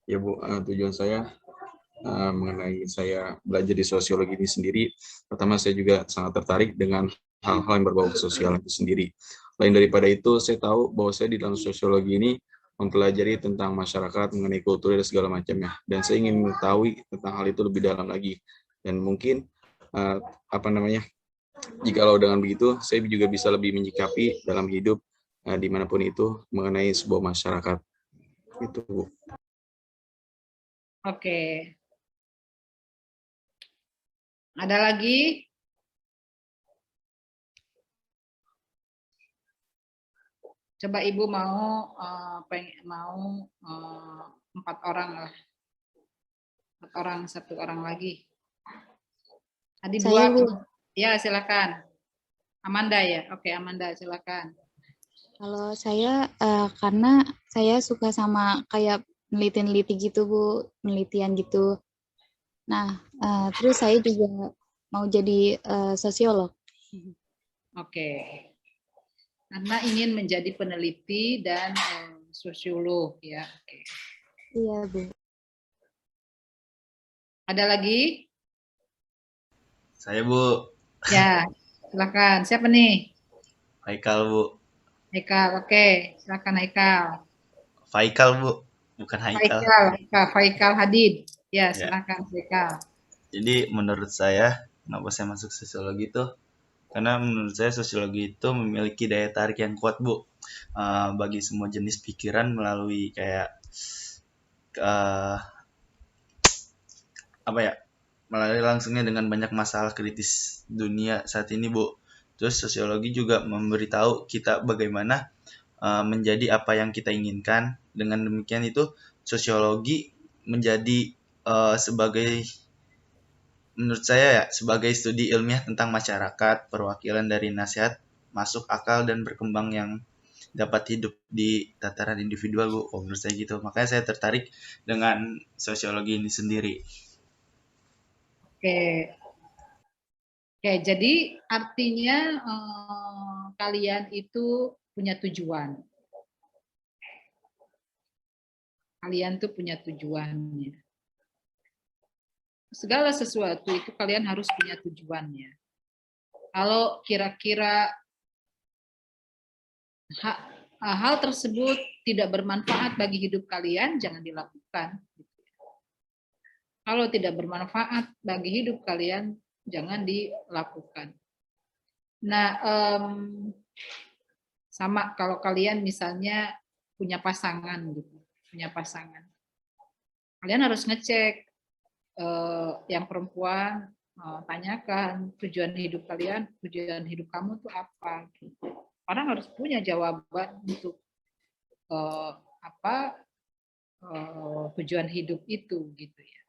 Ya Bu, tujuan saya mengenai saya belajar di sosiologi ini sendiri, pertama saya juga sangat tertarik dengan hal-hal yang berbau sosial itu sendiri. Lain daripada itu, saya tahu bahwa saya di dalam sosiologi ini mempelajari tentang masyarakat, mengenai kultur dan segala macamnya. Dan saya ingin mengetahui tentang hal itu lebih dalam lagi. Dan mungkin jikalau dengan begitu, saya juga bisa lebih menyikapi dalam hidup dimanapun itu mengenai sebuah masyarakat. Itu Bu. Oke. Ada lagi? Coba Ibu mau 4 orang lah. 4 orang, 1 orang lagi. Tadi Saya, 2. Bu. Ya, silakan. Amanda ya. Oke, Amanda, silakan. Kalau saya karena saya suka sama kayak neliti-neliti gitu, Bu, penelitian gitu. Nah, terus saya juga mau jadi sosiolog. Oke. Karena ingin menjadi peneliti dan sosiolog ya. Oke. Iya, Bu. Ada lagi? Saya, Bu. Ya, silakan. Siapa nih? Haikal, Bu. Haikal, oke. Silakan Haikal. Faikal, Bu. Bukan Haikal. Faikal Hadid. Ya, silakan Haikal. Jadi menurut saya, kenapa saya masuk sosiologi itu? Karena menurut saya sosiologi itu memiliki daya tarik yang kuat, Bu. Bagi semua jenis pikiran melalui kayak melalui langsungnya dengan banyak masalah kritis dunia saat ini, Bu. Terus sosiologi juga memberitahu kita bagaimana menjadi apa yang kita inginkan. Dengan demikian itu sosiologi menjadi menurut saya sebagai studi ilmiah tentang masyarakat, perwakilan dari nasihat, masuk akal dan berkembang yang dapat hidup di tataran individual, Bu. Menurut saya gitu. Makanya saya tertarik dengan sosiologi ini sendiri. Oke, jadi artinya kalian itu punya tujuan. Kalian tuh punya tujuannya. Segala sesuatu itu kalian harus punya tujuannya. Kalau kira-kira hal tersebut tidak bermanfaat bagi hidup kalian, jangan dilakukan. Kalau tidak bermanfaat bagi hidup kalian, jangan dilakukan. Nah, Sama kalau kalian misalnya punya pasangan gitu, punya pasangan. Kalian harus ngecek yang perempuan, tanyakan tujuan hidup kalian, tujuan hidup kamu tuh apa gitu. Orang harus punya jawaban untuk apa tujuan hidup itu gitu ya.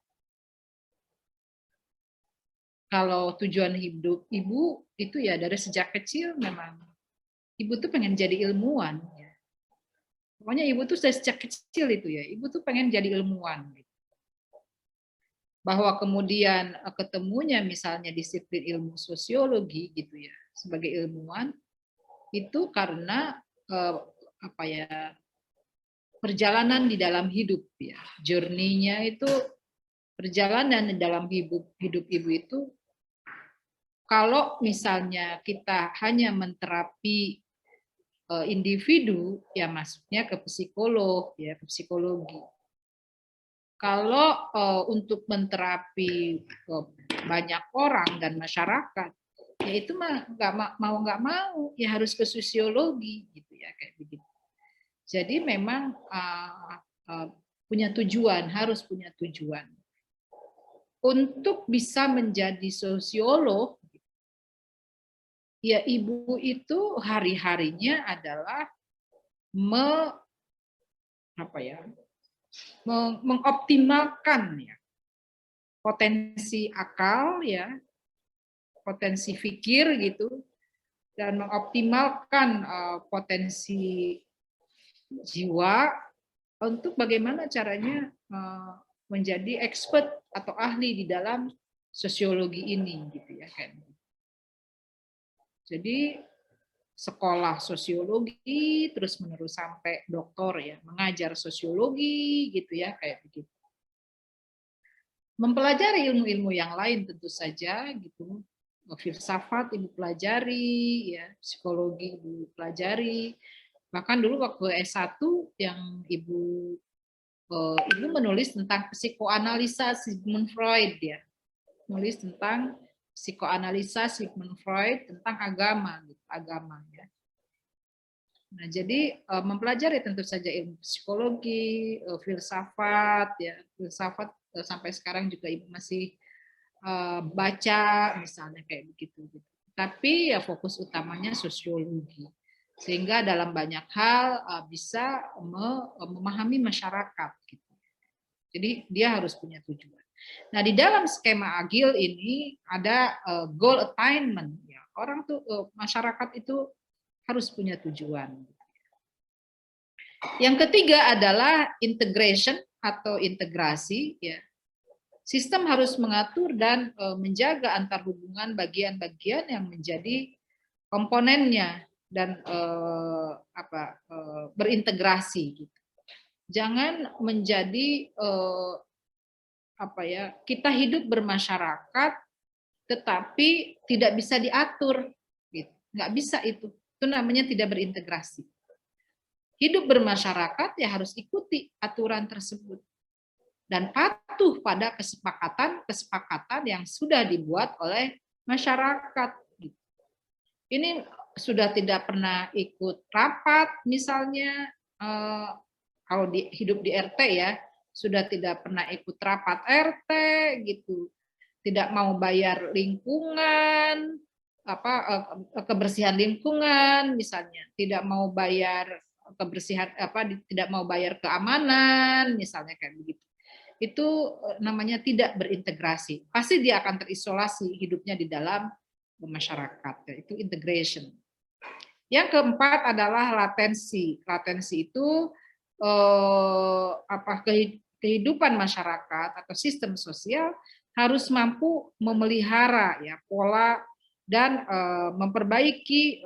Kalau tujuan hidup ibu itu ya dari sejak kecil memang ibu tuh pengen jadi ilmuwan ya. Pokoknya ibu tuh dari sejak kecil itu ya, ibu tuh pengen jadi ilmuwan gitu. Bahwa kemudian ketemunya misalnya disiplin ilmu sosiologi gitu ya sebagai ilmuwan itu karena apa ya, perjalanan di dalam hidup ya, journey-nya itu, perjalanan di dalam hidup ibu itu, kalau misalnya kita hanya menterapi individu ya masuknya ke psikolog ya, ke psikologi. Kalau untuk menterapi banyak orang dan masyarakat, ya itu mah nggak mau ya harus ke sosiologi gitu ya kayak begitu. Jadi memang punya tujuan, harus punya tujuan. Untuk bisa menjadi sosiolog, ya ibu itu hari-harinya adalah mengoptimalkan ya potensi akal ya, potensi pikir gitu, dan mengoptimalkan potensi jiwa untuk bagaimana caranya menjadi expert atau ahli di dalam sosiologi ini gitu ya kan. Jadi sekolah sosiologi terus menerus sampai doktor ya, mengajar sosiologi gitu ya kayak begitu. Mempelajari ilmu-ilmu yang lain tentu saja gitu. Filsafat ibu pelajari ya, psikologi ibu pelajari. Bahkan dulu waktu S1 yang ibu menulis tentang psikoanalisa Sigmund Freud ya. Menulis tentang psikoanalisa Sigmund Freud tentang agama gitu, agama ya. Nah, jadi mempelajari tentu saja ilmu psikologi, filsafat ya, filsafat sampai sekarang juga ibu masih baca misalnya kayak begitu gitu. Tapi ya fokus utamanya sosiologi. Sehingga dalam banyak hal bisa memahami masyarakat gitu. Jadi dia harus punya tujuan. Nah, di dalam skema agil ini ada goal attainment ya. Orang tuh masyarakat itu harus punya tujuan. Yang ketiga adalah integration atau integrasi ya. Sistem harus mengatur dan menjaga antar hubungan bagian-bagian yang menjadi komponennya dan berintegrasi gitu. Jangan menjadi kita hidup bermasyarakat tetapi tidak bisa diatur gitu. Nggak bisa itu namanya tidak berintegrasi. Hidup bermasyarakat ya harus ikuti aturan tersebut dan patuh pada kesepakatan yang sudah dibuat oleh masyarakat. Ini sudah tidak pernah ikut rapat misalnya, kalau hidup di RT ya, sudah tidak pernah ikut rapat RT gitu, tidak mau bayar lingkungan, kebersihan lingkungan misalnya, tidak mau bayar kebersihan tidak mau bayar keamanan misalnya kayak begitu. Itu namanya tidak berintegrasi. Pasti dia akan terisolasi hidupnya di dalam masyarakat, yaitu integration. Yang keempat adalah latensi. Latensi itu kehidupan masyarakat atau sistem sosial harus mampu memelihara ya pola dan memperbaiki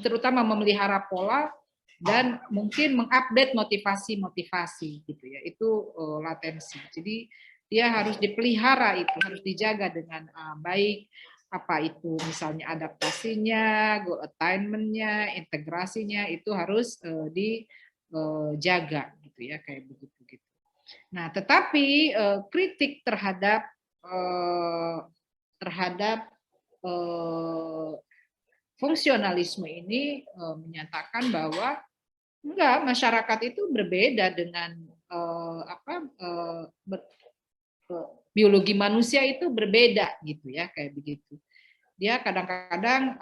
terutama memelihara pola dan mungkin mengupdate motivasi gitu ya, itu latensi. Jadi dia harus dipelihara, itu harus dijaga dengan baik, apa itu misalnya adaptasinya, goal attainment-nya, integrasinya itu harus dijaga gitu ya kayak begitu. Nah, tetapi kritik terhadap fungsionalisme ini menyatakan bahwa enggak, masyarakat itu berbeda dengan biologi manusia itu berbeda gitu ya, kayak begitu. Dia kadang-kadang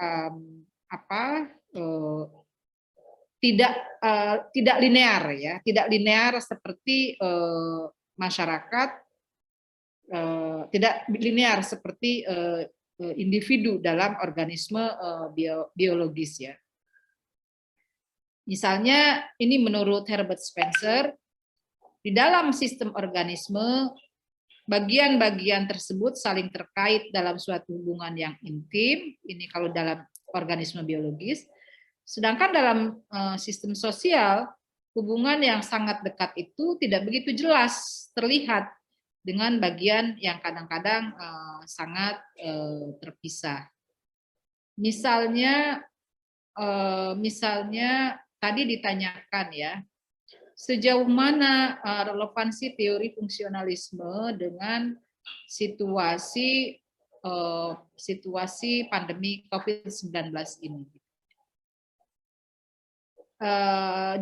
tidak linear ya, tidak linear seperti masyarakat, tidak linear seperti individu dalam organisme biologis ya. Misalnya ini menurut Herbert Spencer, di dalam sistem organisme bagian-bagian tersebut saling terkait dalam suatu hubungan yang intim, ini kalau dalam organisme biologis, sedangkan dalam sistem sosial hubungan yang sangat dekat itu tidak begitu jelas terlihat dengan bagian yang kadang-kadang sangat terpisah. Misalnya tadi ditanyakan ya, sejauh mana relevansi teori fungsionalisme dengan situasi pandemi COVID-19 ini.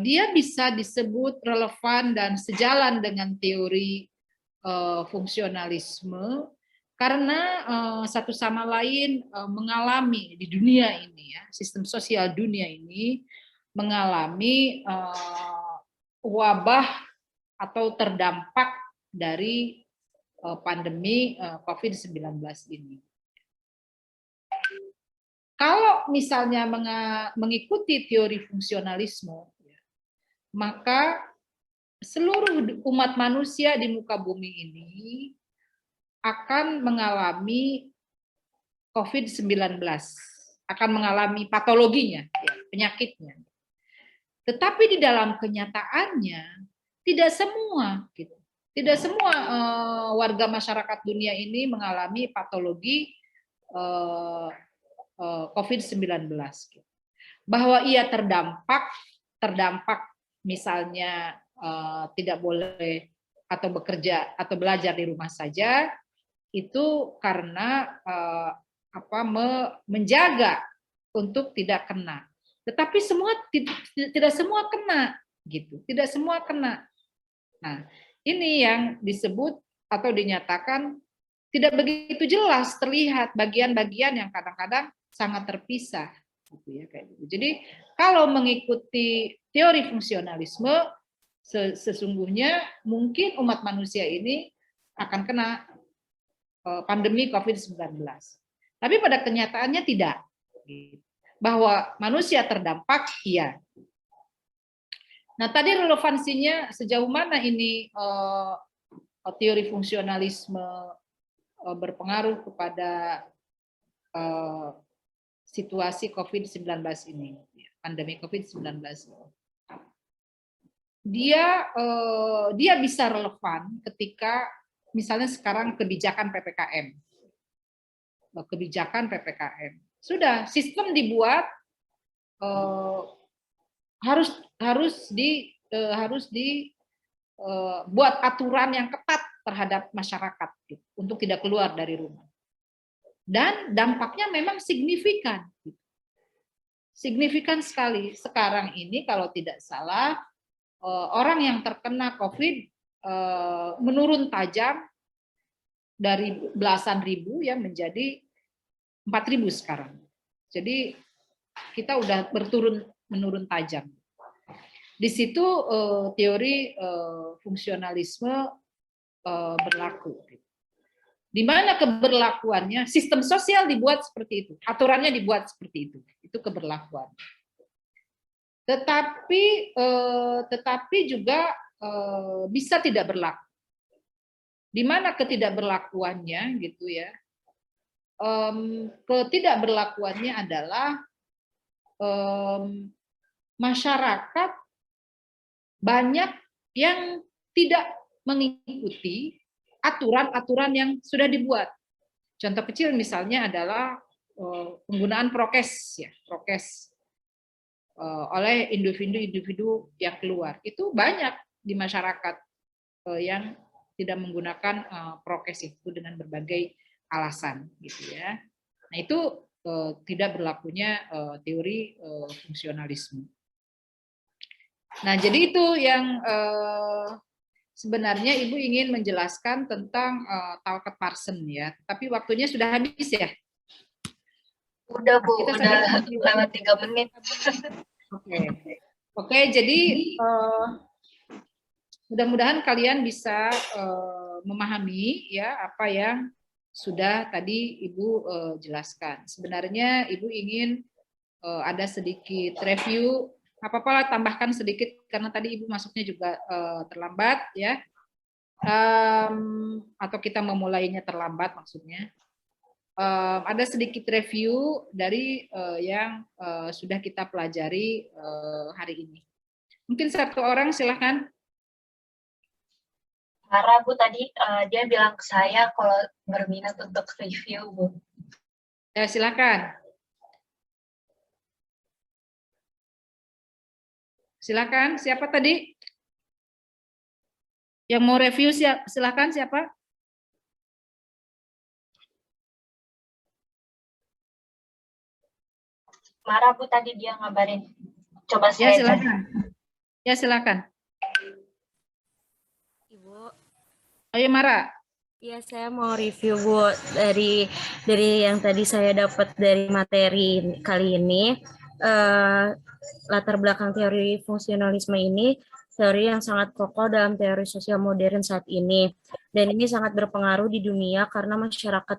Dia bisa disebut relevan dan sejalan dengan teori fungsionalisme karena satu sama lain mengalami di dunia ini ya, sistem sosial dunia ini mengalami wabah atau terdampak dari pandemi COVID-19 ini. Kalau misalnya mengikuti teori fungsionalisme, maka seluruh umat manusia di muka bumi ini akan mengalami COVID-19, akan mengalami patologinya, ya, penyakitnya. Tetapi di dalam kenyataannya tidak semua, gitu. Tidak semua warga masyarakat dunia ini mengalami patologi COVID-19. Bahwa ia terdampak misalnya tidak boleh atau bekerja atau belajar di rumah saja, itu karena menjaga untuk tidak kena. Tetapi tidak semua kena, gitu. Tidak semua kena. Nah, ini yang disebut atau dinyatakan tidak begitu jelas terlihat bagian-bagian yang kadang-kadang sangat terpisah, gitu ya, kayak gitu. Jadi kalau mengikuti teori fungsionalisme, sesungguhnya mungkin umat manusia ini akan kena pandemi COVID-19. Tapi pada kenyataannya tidak. Bahwa manusia terdampak, iya. Nah, tadi relevansinya sejauh mana ini teori fungsionalisme berpengaruh kepada situasi COVID-19 ini, pandemi COVID-19. Dia bisa relevan ketika misalnya sekarang kebijakan PPKM. Sudah sistem dibuat harus dibuat aturan yang ketat terhadap masyarakat gitu, untuk tidak keluar dari rumah. Dan dampaknya memang signifikan. Signifikan sekali. Sekarang ini kalau tidak salah orang yang terkena COVID menurun tajam dari belasan ribu ya menjadi 4.000 sekarang. Jadi kita udah menurun tajam. Di situ teori fungsionalisme berlaku. Di mana keberlakuannya, sistem sosial dibuat seperti itu, aturannya dibuat seperti itu keberlakuan. Tetapi juga bisa tidak berlaku. Di mana ketidakberlakuannya, gitu ya? Ketidakberlakuannya adalah masyarakat banyak yang tidak mengikuti aturan-aturan yang sudah dibuat. Contoh kecil misalnya adalah penggunaan prokes, ya, prokes oleh individu-individu yang keluar. Itu banyak di masyarakat yang tidak menggunakan prokes itu dengan berbagai alasan, gitu ya. Nah, itu tidak berlakunya teori fungsionalisme. Nah, jadi itu yang sebenarnya Ibu ingin menjelaskan tentang Talcott Parsons ya, tapi waktunya sudah habis ya. Udah Bu, Kita udah lewat 3 menit. Oke, jadi mudah-mudahan kalian bisa memahami ya apa yang sudah tadi Ibu jelaskan. Sebenarnya Ibu ingin ada sedikit review, apa-apa tambahkan sedikit karena tadi Ibu masuknya juga terlambat ya, atau kita memulainya terlambat maksudnya. Ada sedikit review dari yang sudah kita pelajari hari ini. Mungkin satu orang silahkan. Sarah Bu tadi dia bilang ke saya kalau berminat untuk review Bu. Ya silakan. Silakan, siapa tadi? Yang mau review silakan siapa? Mara Bu tadi dia ngabarin. Coba Ya saya silakan. Ya silakan. Ibu. Ayo Mara. Ya, saya mau review Bu dari yang tadi saya dapat dari materi kali ini. Latar belakang teori fungsionalisme ini teori yang sangat kokoh dalam teori sosial modern saat ini, dan ini sangat berpengaruh di dunia karena masyarakat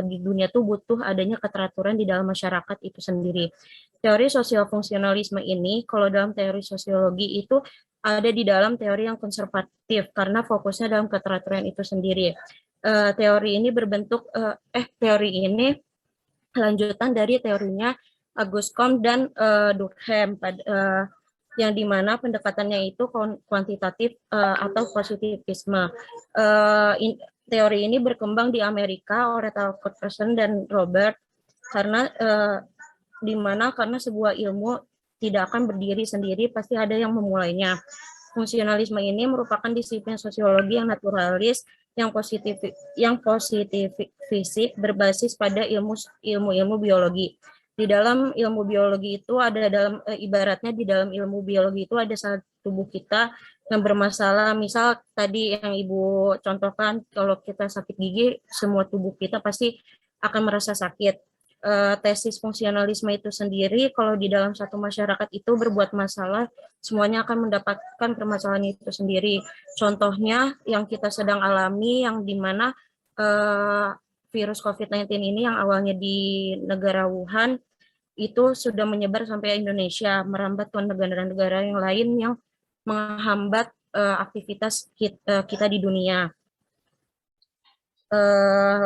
di dunia tuh butuh adanya keteraturan di dalam masyarakat itu sendiri. Teori sosial fungsionalisme ini kalau dalam teori sosiologi itu ada di dalam teori yang konservatif karena fokusnya dalam keteraturan itu sendiri. Teori ini berbentuk teori ini lanjutan dari teorinya Auguste Comte dan Durkheim yang dimana pendekatannya itu kuantitatif atau positivisme. Teori ini berkembang di Amerika oleh Talcott Parsons dan Robert karena karena sebuah ilmu tidak akan berdiri sendiri, pasti ada yang memulainya. Fungsionalisme ini merupakan disiplin sosiologi yang naturalis, yang positif fisik berbasis pada ilmu biologi. Di dalam ilmu biologi itu ibaratnya di dalam ilmu biologi itu ada satu tubuh kita yang bermasalah. Misal tadi yang Ibu contohkan, kalau kita sakit gigi, semua tubuh kita pasti akan merasa sakit. Tesis fungsionalisme itu sendiri, kalau di dalam satu masyarakat itu berbuat masalah, semuanya akan mendapatkan permasalahan itu sendiri. Contohnya yang kita sedang alami, yang dimana virus COVID-19 ini yang awalnya di negara Wuhan, itu sudah menyebar sampai Indonesia, merambat ke negara-negara yang lain yang menghambat aktivitas kita di dunia.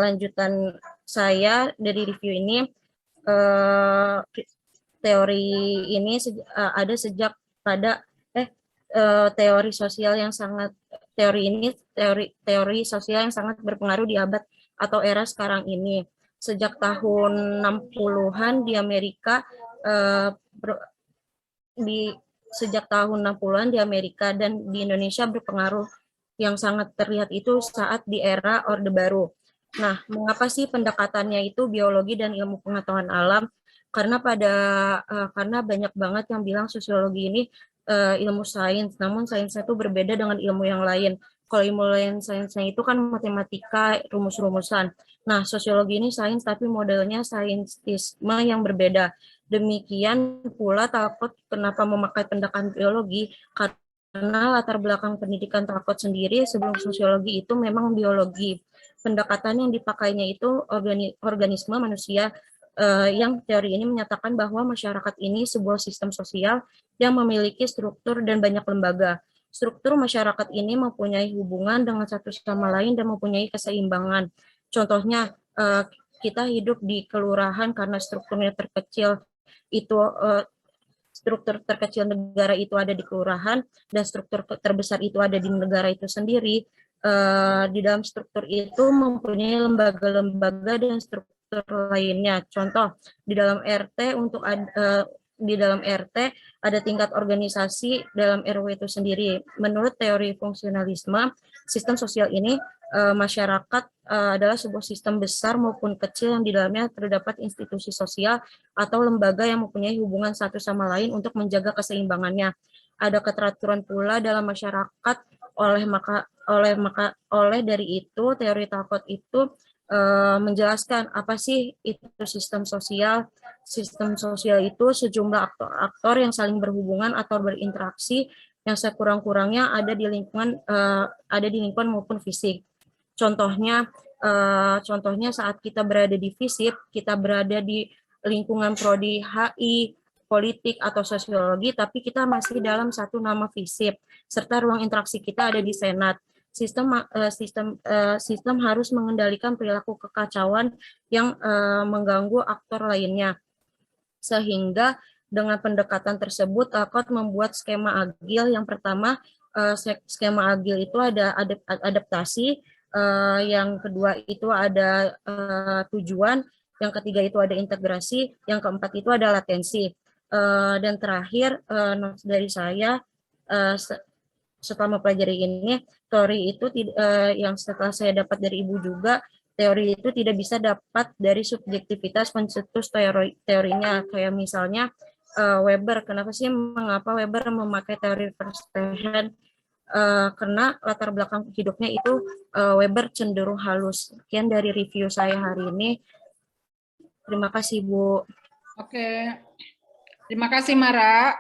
Lanjutan saya dari review ini, teori ini ada sejak pada teori sosial yang sangat teori sosial yang sangat berpengaruh di abad atau era sekarang ini. Sejak tahun 60-an di Amerika, sejak tahun 60-an di Amerika dan di Indonesia berpengaruh yang sangat terlihat itu saat di era Orde Baru. Nah, mengapa sih pendekatannya itu biologi dan ilmu pengetahuan alam? Karena karena banyak banget yang bilang sosiologi ini ilmu sains, namun sainsnya itu berbeda dengan ilmu yang lain. Kalau ilmu lain sainsnya itu kan matematika, rumus-rumusan. Nah, sosiologi ini sains tapi modelnya saintisme yang berbeda. Demikian pula Talcott kenapa memakai pendekatan biologi, karena latar belakang pendidikan Talcott sendiri sebelum sosiologi itu memang biologi. Pendekatan yang dipakainya itu organisme manusia, yang teori ini menyatakan bahwa masyarakat ini sebuah sistem sosial yang memiliki struktur dan banyak lembaga. Struktur masyarakat ini mempunyai hubungan dengan satu sama lain dan mempunyai keseimbangan. Contohnya, kita hidup di kelurahan karena strukturnya terkecil, itu struktur terkecil negara itu ada di kelurahan dan struktur terbesar itu ada di negara itu sendiri. Di dalam struktur itu mempunyai lembaga-lembaga dan struktur lainnya. Contoh, di dalam RT di dalam RT ada tingkat organisasi dalam RW itu sendiri. Menurut teori fungsionalisme, sistem sosial ini masyarakat adalah sebuah sistem besar maupun kecil yang di dalamnya terdapat institusi sosial atau lembaga yang mempunyai hubungan satu sama lain untuk menjaga keseimbangannya. Ada keteraturan pula dalam masyarakat, oleh dari itu teori Talcott itu menjelaskan apa sih itu sistem sosial. Sistem sosial itu sejumlah aktor-aktor yang saling berhubungan atau berinteraksi yang sekurang-kurangnya ada di lingkungan maupun fisik. Contohnya saat kita berada di FISIP, kita berada di lingkungan prodi HI, politik atau sosiologi, tapi kita masih dalam satu nama FISIP, serta ruang interaksi kita ada di Senat. Sistem harus mengendalikan perilaku kekacauan yang mengganggu aktor lainnya. Sehingga dengan pendekatan tersebut, Talcott membuat skema agil. Yang pertama, skema agil itu ada adaptasi, yang kedua itu ada tujuan, yang ketiga itu ada integrasi, yang keempat itu ada latensi. Dan terakhir, dari saya, setelah mempelajari ini, teori itu yang setelah saya dapat dari Ibu juga, teori itu tidak bisa dapat dari subjektivitas pencetus teorinya. Kayak misalnya Weber, mengapa Weber memakai teori first hand? Karena latar belakang hidupnya itu Weber cenderung halus. Sekian dari review saya hari ini. Terima kasih, Bu. Oke, terima kasih Mara.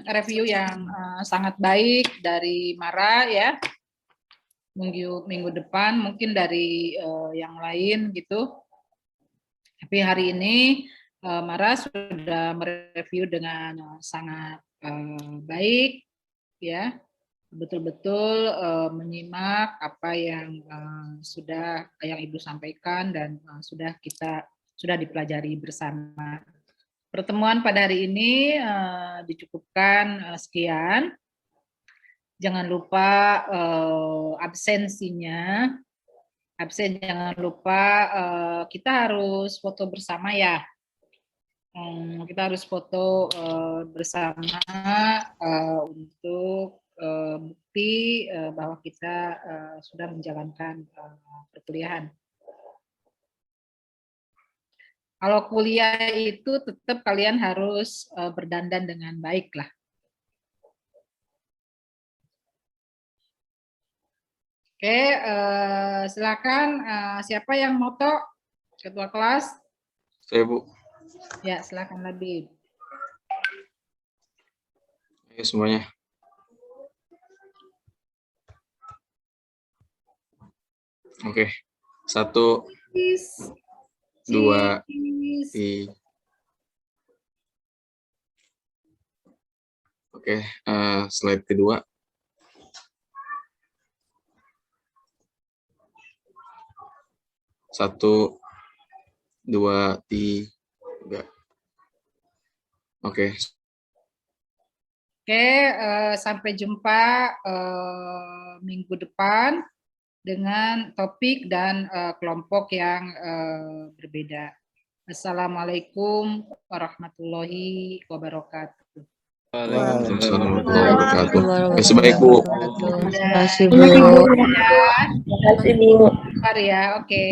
Review yang sangat baik dari Mara ya. Minggu depan mungkin dari yang lain gitu. Tapi hari ini Mara sudah mereview dengan sangat baik ya. Betul-betul menyimak apa yang yang Ibu sampaikan dan sudah dipelajari bersama. Pertemuan pada hari ini dicukupkan sekian. Jangan lupa absensinya. Jangan lupa kita harus foto bersama ya. Kita harus foto bersama untuk bukti bahwa kita sudah menjalankan perkuliahan. Kalau kuliah itu tetap kalian harus berdandan dengan baik lah. Oke, silakan siapa yang moto? Ketua kelas? Saya, Bu. Ya, silakan Labib. Ayo semuanya. Oke, 1, 2, 3. Oke, slide kedua. Satu, 2, 3. Oke. Oke, sampai jumpa minggu depan dengan topik dan kelompok yang berbeda. Assalamualaikum warahmatullahi wabarakatuh. Waalaikumsalam warahmatullahi wabarakatuh. Oke, sebaik Bu. Terima kasih, Bu. Terima kasih, Bu. Ya, oke.